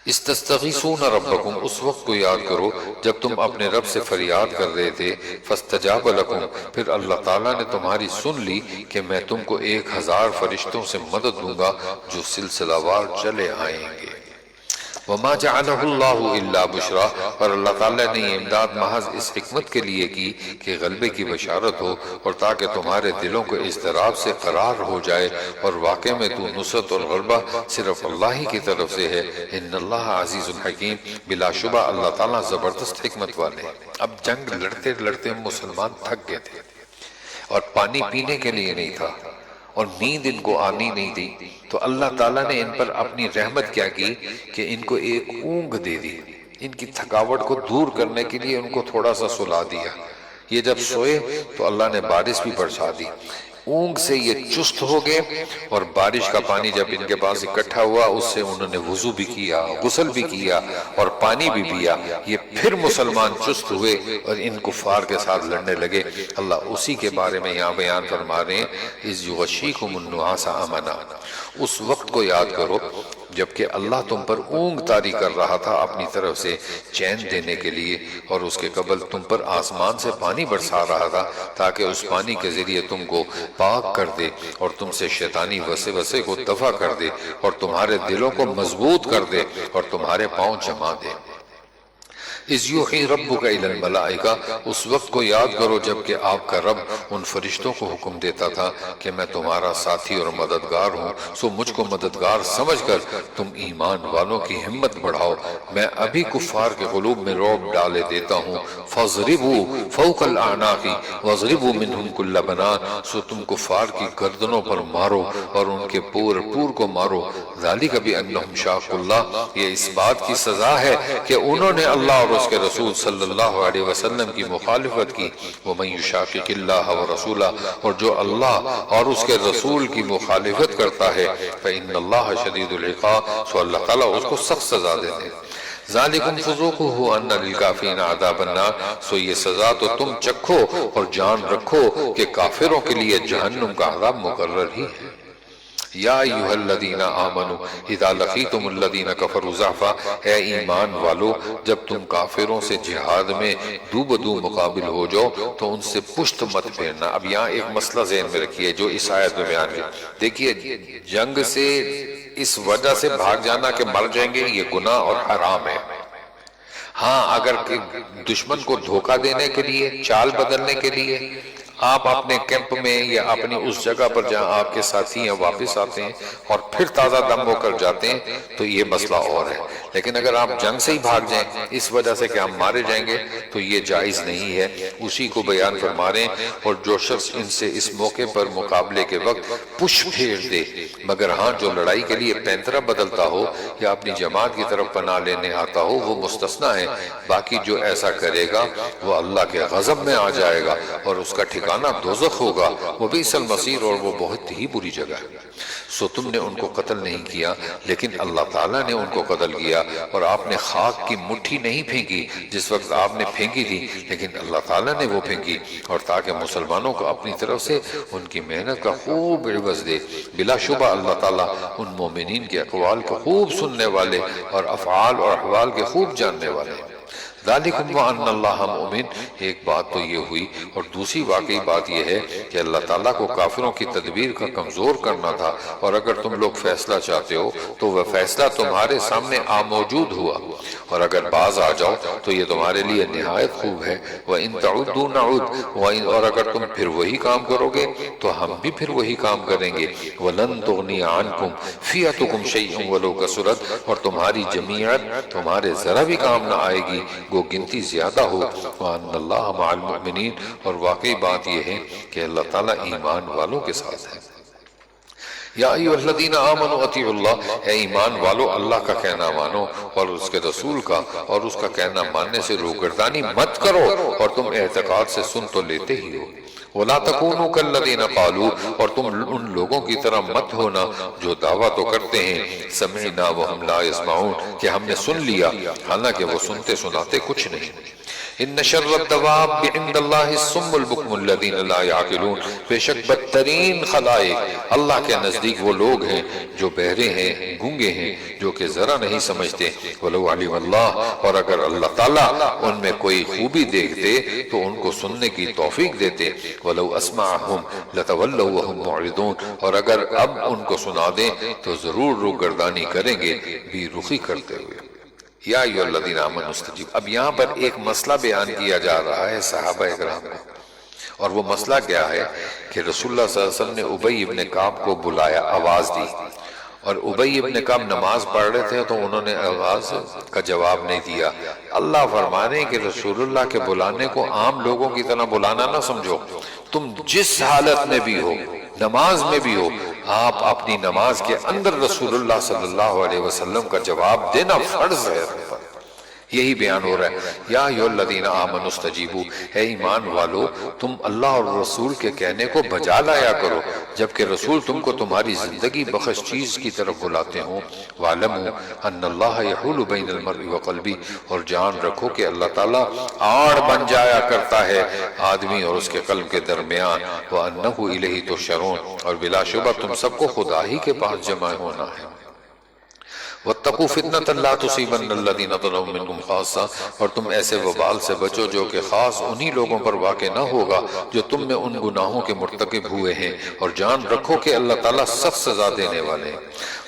استستغیثون ربکم، اس وقت کو یاد کرو جب تم اپنے رب سے فریاد کر رہے تھے، فاستجاب لکم، پھر اللہ تعالیٰ نے تمہاری سن لی کہ میں تم کو 1000 فرشتوں سے مدد دوں گا جو سلسلہ وار چلے آئیں گے۔ وما جعلہ اللہ الا بشرا، اور اللہ تعالیٰ نے یہ امداد محض اس حکمت کے لیے کی کہ غلبے کی بشارت ہو اور تاکہ تمہارے دلوں کو اضطراب سے قرار ہو جائے، اور واقع میں تو نصرت اور غلبہ صرف اللہ ہی کی طرف سے ہے۔ ان اللہ عزیز الحکیم، بلا شبہ اللہ تعالیٰ زبردست حکمت والے۔ اب جنگ لڑتے لڑتے مسلمان تھک گئے تھے اور پانی پینے کے لیے نہیں تھا اور نیند ان کو آنی نہیں تھی، تو اللہ تعالیٰ نے ان پر اپنی رحمت کیا کی کہ ان کو ایک اونگ دے دی، ان کی تھکاوٹ کو دور کرنے کے لیے ان کو تھوڑا سا سلا دیا۔ یہ جب سوئے تو اللہ نے بارش بھی برسا دی، اونگ سے یہ چست ہو گئے، اور بارش کا پانی جب ان کے پاس اکٹھا ہوا اس سے انہوں نے وضو بھی کیا، غسل بھی کیا اور پانی بھی پیا۔ یہ پھر مسلمان چست ہوئے اور ان کفار کے ساتھ لڑنے لگے۔ اللہ اسی کے بارے میں یہاں بیان فرما رہے ہیں، اِذْ یُغَشِّیکُمُ النُّعَاسَ أَمَنًا، اس وقت کو یاد کرو جبکہ اللہ تم پر اونگ طاری کر رہا تھا اپنی طرف سے چین دینے کے لیے، اور اس کے قبل تم پر آسمان سے پانی برسا رہا تھا تاکہ اس پانی کے ذریعے تم کو پاک کر دے اور تم سے شیطانی وسوسے کو دفع کر دے اور تمہارے دلوں کو مضبوط کر دے اور تمہارے پاؤں جما دے۔ اِذْ یُوحِی رَبُّکَ إِلَى الْمَلَائِکَةِ، اس وقت کو یاد کرو جبکہ آپ کا رب ان فرشتوں کو حکم دیتا تھا کہ میں تمہارا ساتھی اور مددگار ہوں، سو مجھ کو مددگار سمجھ کر تم ایمان والوں کی ہمت بڑھاؤ، میں ابھی کفار کے قلوب میں رعب ڈالے دیتا ہوں۔ فَاضْرِبُوا فَوْقَ الْأَعْنَاقِ وَاضْرِبُوا مِنْهُمْ كُلَّ بَنَانٍ، سو تم کفار کی گردنوں پر مارو اور ان کے پور کو مارو۔ ذَلِكَ بِأَنَّهُمْ شَاقُّوا اللَّهَ، یہ اس بات کی سزا ہے کہ انہوں نے اللہ اور اس کے رسول صلی اللہ علیہ وسلم کی مخالفت کی۔ وَمَن يُشَاقِقِ اللَّهَ وَرَسُولَهُ، اور جو اللہ اور اس کے رسول کی مخالفت کرتا ہے، فَإِنَّ اللَّهَ شَدِيدُ الْعِقَابِ، سو اللہ تعالیٰ اس کو سخت سزا دیتے ہیں۔ ذَلِكُمْ فَذُوقُوهُ أَنَّ لِلْكَافِرِينَ عَذَابَ النَّارِ، سو یہ سزا تو تم چکھو اور جان رکھو کہ کافروں کے لیے جہنم کا عذاب مقرر ہی ہے۔ یا ایہا الذین آمنوا اذا لقیتم الذین کفروا زحفا، اے ایمان والو جب تم کافروں سے جہاد میں دو بدو مقابل ہو جاؤ تو ان سے پشت مت پھیرنا۔ اب یہاں ایک مسئلہ ذہن میں رکھیے جو اس آیت میں بیان ہے۔ دیکھیے، جنگ سے اس وجہ سے بھاگ جانا کہ مر جائیں گے یہ گناہ اور حرام ہے۔ ہاں، اگر دشمن کو دھوکہ دینے کے لیے، چال بدلنے کے لیے آپ اپنے کیمپ میں یا اپنی اس جگہ پر جہاں آپ کے ساتھی ہیں واپس آتے ہیں اور پھر تازہ دم ہو کر جاتے ہیں تو یہ مسئلہ اور ہے، لیکن اگر آپ جنگ سے ہی بھاگ جائیں اس وجہ سے کہ ہم مارے جائیں گے تو یہ جائز نہیں ہے۔ اسی کو بیان فرما رہے ہیں، اور جو شخص ان سے اس موقع پر مقابلے کے وقت پش پھیر دے، مگر ہاں جو لڑائی کے لیے پینترا بدلتا ہو یا اپنی جماعت کی طرف پناہ لینے آتا ہو وہ مستثنیٰ ہے، باقی جو ایسا کرے گا وہ اللہ کے غضب میں آ جائے گا اور اس کا ٹھکانہ دوزخ ہوگا، وہ بئس المصیر، اور وہ بہت ہی بری جگہ ہے۔ سو تم نے ان کو قتل نہیں کیا لیکن اللہ تعالیٰ نے ان کو قتل کیا، اور آپ نے خاک کی مٹھی نہیں پھینکی جس وقت آپ نے پھینکی تھی، لیکن اللہ تعالیٰ نے وہ پھینکی، اور تاکہ مسلمانوں کو اپنی طرف سے ان کی محنت کا خوب عوض دے۔ بلا شبہ اللہ تعالیٰ ان مومنین کے اقوال کو خوب سننے والے اور افعال اور احوال کے خوب جاننے والے ہیں۔ ذَلِكُمْ وَأَنَّ اللَّهَ مُؤْمِنٌ، ایک بات تو یہ ہوئی، اور دوسری واقعی بات یہ ہے کہ اللہ تعالیٰ کو کافروں کی تدبیر کا کمزور کرنا تھا، اور اگر تم لوگ فیصلہ چاہتے ہو تو وہ فیصلہ تمہارے سامنے موجود ہوا، اور اگر باز آ جاؤ تو یہ تمہارے لیے نہایت خوب ہے۔ وَإِن تَعُدُّوا نَعُدْ، اور اگر تم پھر وہی کام کرو گے تو ہم بھی پھر وہی کام کریں گے۔ وَلَن تُغْنِيَ عَنْكُمْ فِئَتُكُمْ شَيْئٌ وَلَوْ كَثُرَتْ، اور تمہاری جماعت تمہارے ذرا بھی کام نہ آئے گی گو گنتی زیادہ ہو، وَأَنَّ اللَّهَ مَعَ الْمُؤْمِنِينَ، اور واقعی بات یہ ہے کہ اللہ تعالیٰ ایمان والوں کے ساتھ ہے۔ یا ایھا الذین آمنوا اطیعوا اللہ، اے ایمان والو اللہ کا کہنا مانو اور اس کے رسول کا، اور اس کا کہنا ماننے سے روگردانی مت کرو، اور تم اعتقاد سے سن تو لیتے ہی ہو۔ وَلَا تَكُونُوا كَالَّذِينَ قَالُوا، اور تم ان لوگوں کی طرح مت ہونا جو دعویٰ تو کرتے ہیں سمعنا وَهُمْ لَا يَسْمَعُونَ، کہ ہم نے سن لیا حالانکہ وہ سنتے سناتے کچھ نہیں۔ ان شر الدواب عند اللہ الصم البکم الذین لا یعقلون، بے شک بدترین خلائق اللہ کے نزدیک وہ لوگ ہیں جو بہرے ہیں، گونگے ہیں، جو کہ ذرا نہیں سمجھتے۔ ولو علم اللہ، اور اگر اللہ تعالیٰ ان میں کوئی خوبی دیکھتے تو ان کو سننے کی توفیق دیتے۔ ولو اسمعہم لتولوا وہم معرضون، اور اگر اب ان کو سنا دیں تو ضرور روگردانی کریں گے بھی رخی کرتے ہوئے۔ یا ایھا الذین آمنوا استجیبوا، اب یہاں پر ایک مسئلہ بیان کیا جا رہا ہے صحابہ اکرام کو، اور وہ مسئلہ کیا ہے کہ رسول اللہ صلی اللہ علیہ وسلم نے ابی ابن کعب کو بلایا، آواز دی، اور ابی ابن کعب نماز پڑھ رہے تھے تو انہوں نے آواز کا جواب نہیں دیا۔ اللہ فرما رہے ہیں کہ رسول اللہ کے بلانے کو عام لوگوں کی طرح بلانا نہ سمجھو، تم جس حالت میں بھی ہو، نماز میں بھی ہو، آپ اپنی نماز کے اندر رسول اللہ صلی اللہ علیہ وسلم کا جواب دینا فرض ہے۔ یہی بیان ہو رہا ہے، یا ایھا الذین آمنوا استجیبوا، اے ایمان والو تم اللہ اور رسول کے کہنے کو بجا لایا کرو جبکہ رسول تم کو تمہاری زندگی بخش چیز کی طرف بلاتے ہوں۔ وَاعْلَمُوا أَنَّ اللَّهَ يَحُولُ بَيْنَ الْمَرْءِ وَقَلْبِهِ، اور جان رکھو کہ اللہ تعالیٰ آڑ بن جایا کرتا ہے آدمی اور اس کے قلب کے درمیان۔ وَأَنَّهُ إِلَيْهِ تُحْشَرُونَ، اور بلا شبہ تم سب کو خدا ہی کے پاس جمع ہونا ہے۔ وَاتَّقُوا فِتْنَةً لَا تُصِيبَنَّ الَّذِينَ ظَلَمُوا مِنْكُمْ خَاصَّةً، اور تم ایسے وبال سے بچو جو کہ خاص انہی لوگوں پر واقع نہ ہوگا جو تم میں ان گناہوں کے مرتکب ہوئے ہیں، اور جان رکھو کہ اللہ تعالیٰ سخت سزا دینے والے ہیں۔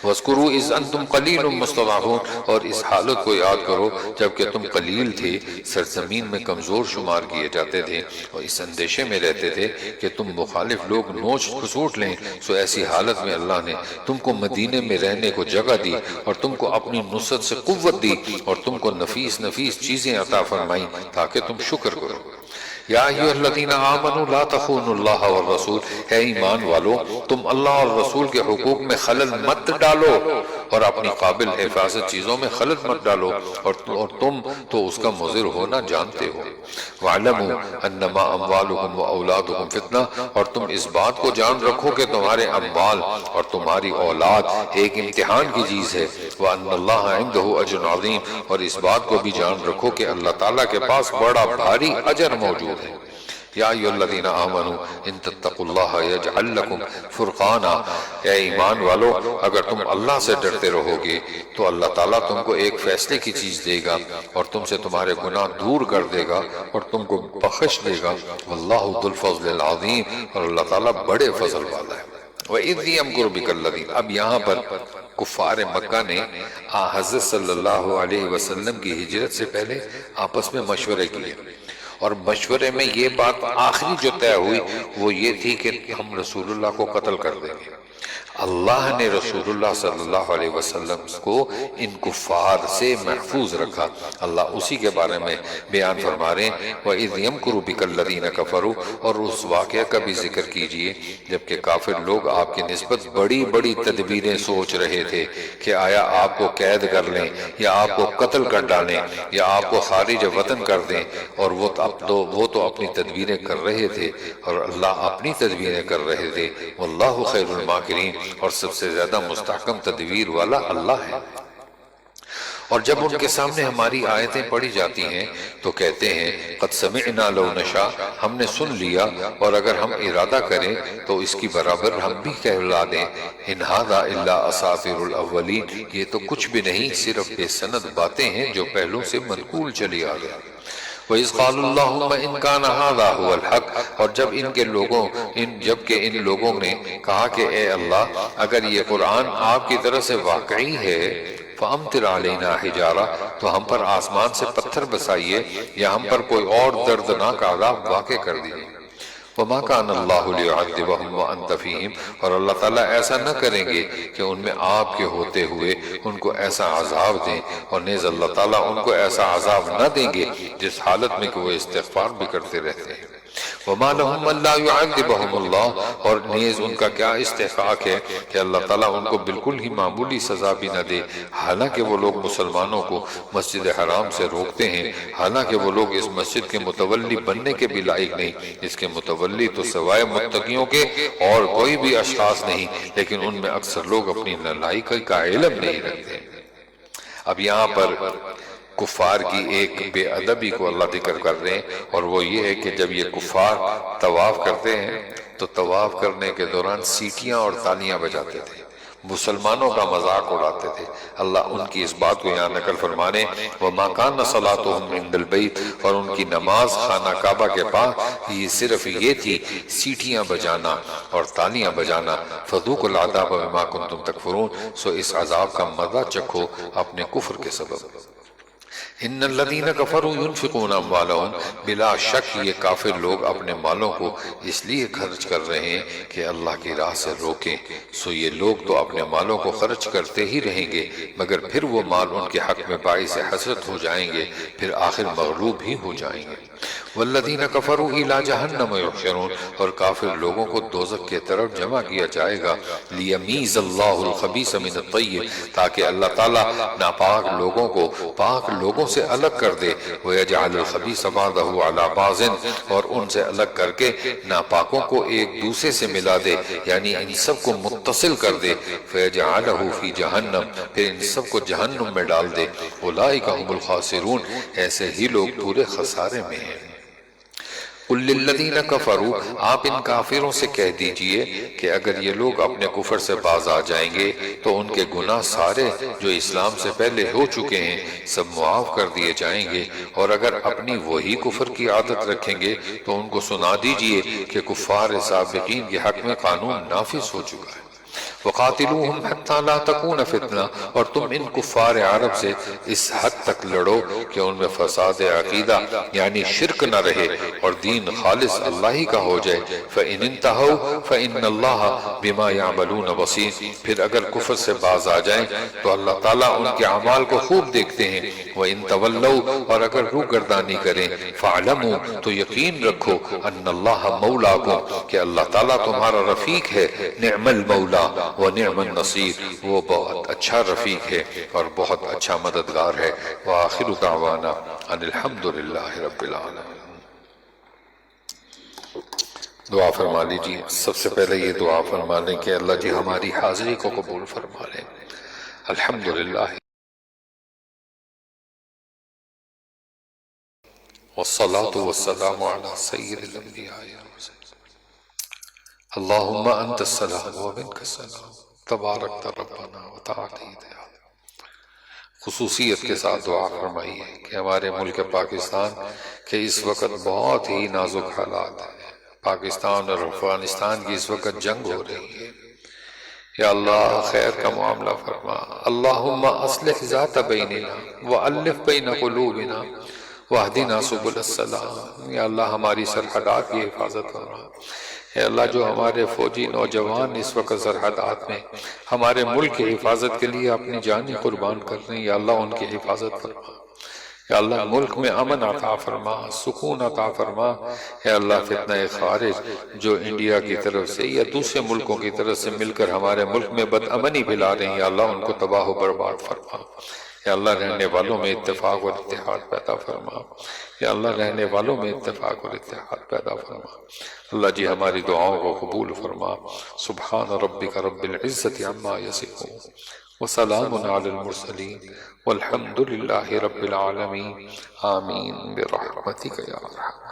وَاذْكُرُوا إِذْ أَنْتُمْ قَلِيلٌ مُّسْتَضْعَفُونَ، اور اس حالت کو یاد کرو جبکہ تم قلیل تھے، سرزمین میں کمزور شمار کیے جاتے تھے، اور اس اندیشے میں رہتے تھے کہ تم مخالف لوگ نوچ کھسوٹ لیں، سو ایسی حالت میں اللہ نے تم کو مدینے میں رہنے کو جگہ دی، اور تم کو اپنی نصرت سے قوت دی، اور تم کو نفیس نفیس چیزیں عطا فرمائیں تاکہ تم شکر کرو۔ یا ایھا الذین آمنوا لا تخونوا اللہ والرسول، اے ایمان والو تم اللہ اور رسول کے حقوق میں خلل مت ڈالو، اور اپنی قابل حفاظت چیزوں میں خلل مت ڈالو، اور تم تو اس کا مضر ہونا جانتے ہو۔ وَاعْلَمُوا أَنَّمَا أَمْوَالُكُمْ وَأَوْلَادُكُمْ فِتْنَةٌ، اور تم اس بات کو جان رکھو کہ تمہارے اموال اور تمہاری اولاد ایک امتحان کی چیز ہے۔ وَأَنَّ اللَّهَ عِندَهُ أَجْرٌ عَظِيمٌ، اور اس بات کو بھی جان رکھو کہ اللہ تعالیٰ کے پاس بڑا بھاری اجر موجود ہے۔ یا ایھا الذین آمنوا ان تتقوا اللہ یجعل لکم فرقانا، اے ایمان والو اگر تم اللہ سے ڈرتے رہو گے تو اللہ تعالیٰ تم کو ایک فیصلے کی چیز دے گا، اور تم سے تمہارے گناہ دور کر دے گا، اور تم کو بخش دے گا۔ واللہ ذو الفضل العظیم، اور اللہ تعالیٰ بڑے فضل والا ہے۔ وَإِذْ يَمْكُرُ بِكَ الَّذِينَ، اب یہاں پر کفار مکہ نے حضرت صلی اللہ علیہ وسلم کی ہجرت سے پہلے آپس میں مشورے کیے، اور مشورے میں یہ بات آخری جو طے ہوئی وہ یہ تھی کہ ہم رسول اللہ کو قتل کر دیں گے۔ اللہ نے رسول اللہ صلی اللہ علیہ وسلم کو ان کفار سے محفوظ رکھا۔ اللہ اسی کے بارے میں بیان فرما رہے ہیں، وَإِذْ يَمْكُرُ بِكَ الَّذِينَ كَفَرُوا، اور اس واقعہ کا بھی ذکر کیجئے جبکہ کافر لوگ آپ کی نسبت بڑی بڑی تدبیریں سوچ رہے تھے کہ آیا آپ کو قید کر لیں، یا آپ کو قتل کر ڈالیں، یا آپ کو خارج وطن کر دیں، اور وہ تو اپنی تدبیریں کر رہے تھے، اور اللہ اپنی تدبیریں کر رہے تھے۔ واللہ خیر الماکرین، اور سب سے زیادہ مستحکم تدبیر والا اللہ ہے۔ اور جب ان کے سامنے ہماری آیتیں پڑھی جاتی ہیں تو کہتے ہیں قد سمعنا لو نشاء، ہم نے سن لیا اور اگر ہم ارادہ کریں تو اس کی برابر ہم بھی کہلا دیں۔ ان ھذا الا اساطیر الاولین، یہ تو کچھ بھی نہیں صرف بے سند باتیں ہیں جو پہلوں سے منقول چلی آ گئی۔ وَإِذْ قَالُوا اللَّهُمَّ إِنْ كَانَ هَذَا هُوَ الْحَقُّ، اور جبکہ ان لوگوں نے کہا کہ اے اللہ اگر یہ قرآن آپ کی طرف سے واقعی ہے فَأَمْطِرْ عَلَيْنَا حِجَارَةً، تو ہم پر آسمان سے پتھر بسائیے یا ہم پر کوئی اور دردناک عذاب واقع کر دیجیے۔ وما كان اللہ لیعذبہم وانت فیہم، اور اللہ تعالیٰ ایسا نہ کریں گے کہ ان میں آپ کے ہوتے ہوئے ان کو ایسا عذاب دیں، اور نیز اللہ تعالیٰ ان کو ایسا عذاب نہ دیں گے جس حالت میں کہ وہ استغفار بھی کرتے رہتے ہیں۔ وما لهم الا يعذبهم اللہ، اور نیز ان کا کیا استحقاق ہے کہ اللہ تعالیٰ ان کو بالکل ہی معمولی سزا بھی نہ دے، حالانکہ وہ لوگ مسلمانوں کو مسجد حرام سے روکتے ہیں، حالانکہ وہ لوگ اس مسجد کے متولی بننے کے بھی لائق نہیں، اس کے متولی تو سوائے متقیوں کے اور کوئی بھی اشخاص نہیں، لیکن ان میں اکثر لوگ اپنی نالائقی کا علم نہیں رکھتے۔ اب یہاں پر کفار کی ایک بے ادبی کو اللہ ذکر کر رہے ہیں، اور وہ یہ ہے کہ جب یہ کفار طواف کرتے ہیں تو طواف کرنے کے دوران سیٹیاں اور تالیاں بجاتے تھے، مسلمانوں کا مذاق اڑاتے تھے۔ اللہ ان کی اس بات کو یہاں نقل فرمانے وَمَا كَانَ صَلَاتُهُمْ عِنْدَ الْبَيْتِ، اور ان کی نماز خانہ کعبہ کے پاس یہ صرف یہ تھی، سیٹیاں بجانا اور تالیاں بجانا۔ فَذُوقُوا الْعَذَابَ بِمَا كُنْتُمْ تَكْفُرُونَ، سو اس عذاب کا مزہ چکھو اپنے کفر کے سبب۔ ان الذین کفروا ينفقون اموالهم، بلا شک یہ کافر لوگ اپنے مالوں کو اس لیے خرچ کر رہے ہیں کہ اللہ کی راہ سے روکیں، سو یہ لوگ تو اپنے مالوں کو خرچ کرتے ہی رہیں گے، مگر پھر وہ مال ان کے حق میں باعث حسرت ہو جائیں گے، پھر آخر مغلوب ہی ہو جائیں گے۔ والذین کفروا الی جہنم یحشرون، اور کافر لوگوں کو دوزخ کے طرف جمع کیا جائے گا۔ لیمیز اللہ الخبیث من الطیب، تاکہ اللہ تعالیٰ ناپاک لوگوں کو پاک لوگوں سے الگ کر دے، وَيَجْعَلُ الْخَبِيثَ بَعْضَهُ عَلَى بَعْضٍ، اور ان سے الگ کر کے ناپاکوں کو ایک دوسرے سے ملا دے، یعنی ان سب کو متصل کر دے، فَيَجْعَلَهُ فِي جَهَنَّمْ، پھر ان سب کو جہنم میں ڈال دے۔ اولئک هم الخاسرون، ایسے ہی لوگ پورے خسارے میں ہیں۔ قُلْ لِلَّذِينَ كَفَرُوا، آپ ان کافروں سے کہہ دیجئے کہ اگر یہ لوگ اپنے کفر سے باز آ جائیں گے تو ان کے گناہ سارے جو اسلام سے پہلے ہو چکے ہیں سب معاف کر دیے جائیں گے، اور اگر اپنی وہی کفر کی عادت رکھیں گے تو ان کو سنا دیجئے کہ کفار سابقین کے حق میں قانون نافذ ہو چکا ہے۔ وَقَاتِلُوهُمْ حَتَّى لَا تَكُونَ فِتْنَةٌ، اور تم ان کفار عرب سے اس حد تک لڑو کہ ان میں فساد عقیدہ یعنی شرک نہ رہے اور دین خالص اللہ ہی کا ہو جائے۔ فَإِنِ انْتَهَوْا فَإِنَّ اللَّهَ بِمَا يَعْمَلُونَ بَصِيرٌ، پھر اگر کفر سے باز آ جائیں تو اللہ تعالیٰ ان کے اعمال کو خوب دیکھتے ہیں۔ وَإِن تَوَلَّوْا، اور اگر روگردانی کریں، فَاعْلَمُوا، تو یقین رکھو، أَنَّ اللَّهَ مَوْلَاكُمْ، کہ اللہ تعالیٰ تمہارا رفیق ہے، نعم المولا ونعم النصیر، وہ بہت اچھا رفیق ہے اور بہت اچھا مددگار ہے۔ وآخر دعوانا ان الحمدللہ رب العالمین۔ دعا فرما لیجیے۔ سب سے پہلے یہ دعا فرما لیں کہ اللہ جی ہماری حاضری کو قبول فرما لیں۔ الحمدللہ والصلاة والسلام علی سید الانبیاء اللہم انت السلام ومنک السلام تبارک ربنا وتعالیت۔ خصوصیت کے ساتھ دعا فرمائیے کہ ہمارے ملک پاکستان کے اس وقت بہت ہی نازک حالات ہیں۔ پاکستان اور افغانستان کی اس وقت جنگ ہو رہی ہے۔ یا اللہ خیر کا معاملہ فرما۔ اللہم اصلح ذات بیننا وألف بین قلوبنا واہدنا سبل السلام۔ یا اللہ ہماری سرحدات کی حفاظت فرما۔ اے اللہ جو ہمارے فوجی نوجوان اس وقت سرحدات میں ہمارے ملک کی حفاظت کے لیے اپنی جانیں قربان کر رہے ہیں، یا اللہ ان کی حفاظت فرما۔ یا اللہ ملک میں امن عطا فرما، سکون عطا فرما۔ اے اللہ فتنہ خارج جو انڈیا کی طرف سے یا دوسرے ملکوں کی طرف سے مل کر ہمارے ملک میں بد امنی پھیلا رہے ہیں، یا اللہ ان کو تباہ و برباد فرما۔ یا اللہ رہنے والوں میں اتفاق اور اتحاد پیدا فرما۔ یا اللہ رہنے والوں میں اتفاق اور اتحاد پیدا فرما۔ اللہ جی ہماری دعاؤں کو قبول فرما۔ سبحان ربک رب العزت عما یصفون وسلام علی المرسلین والحمد للہ رب العالمین۔ آمین برحمتک یا ارحم۔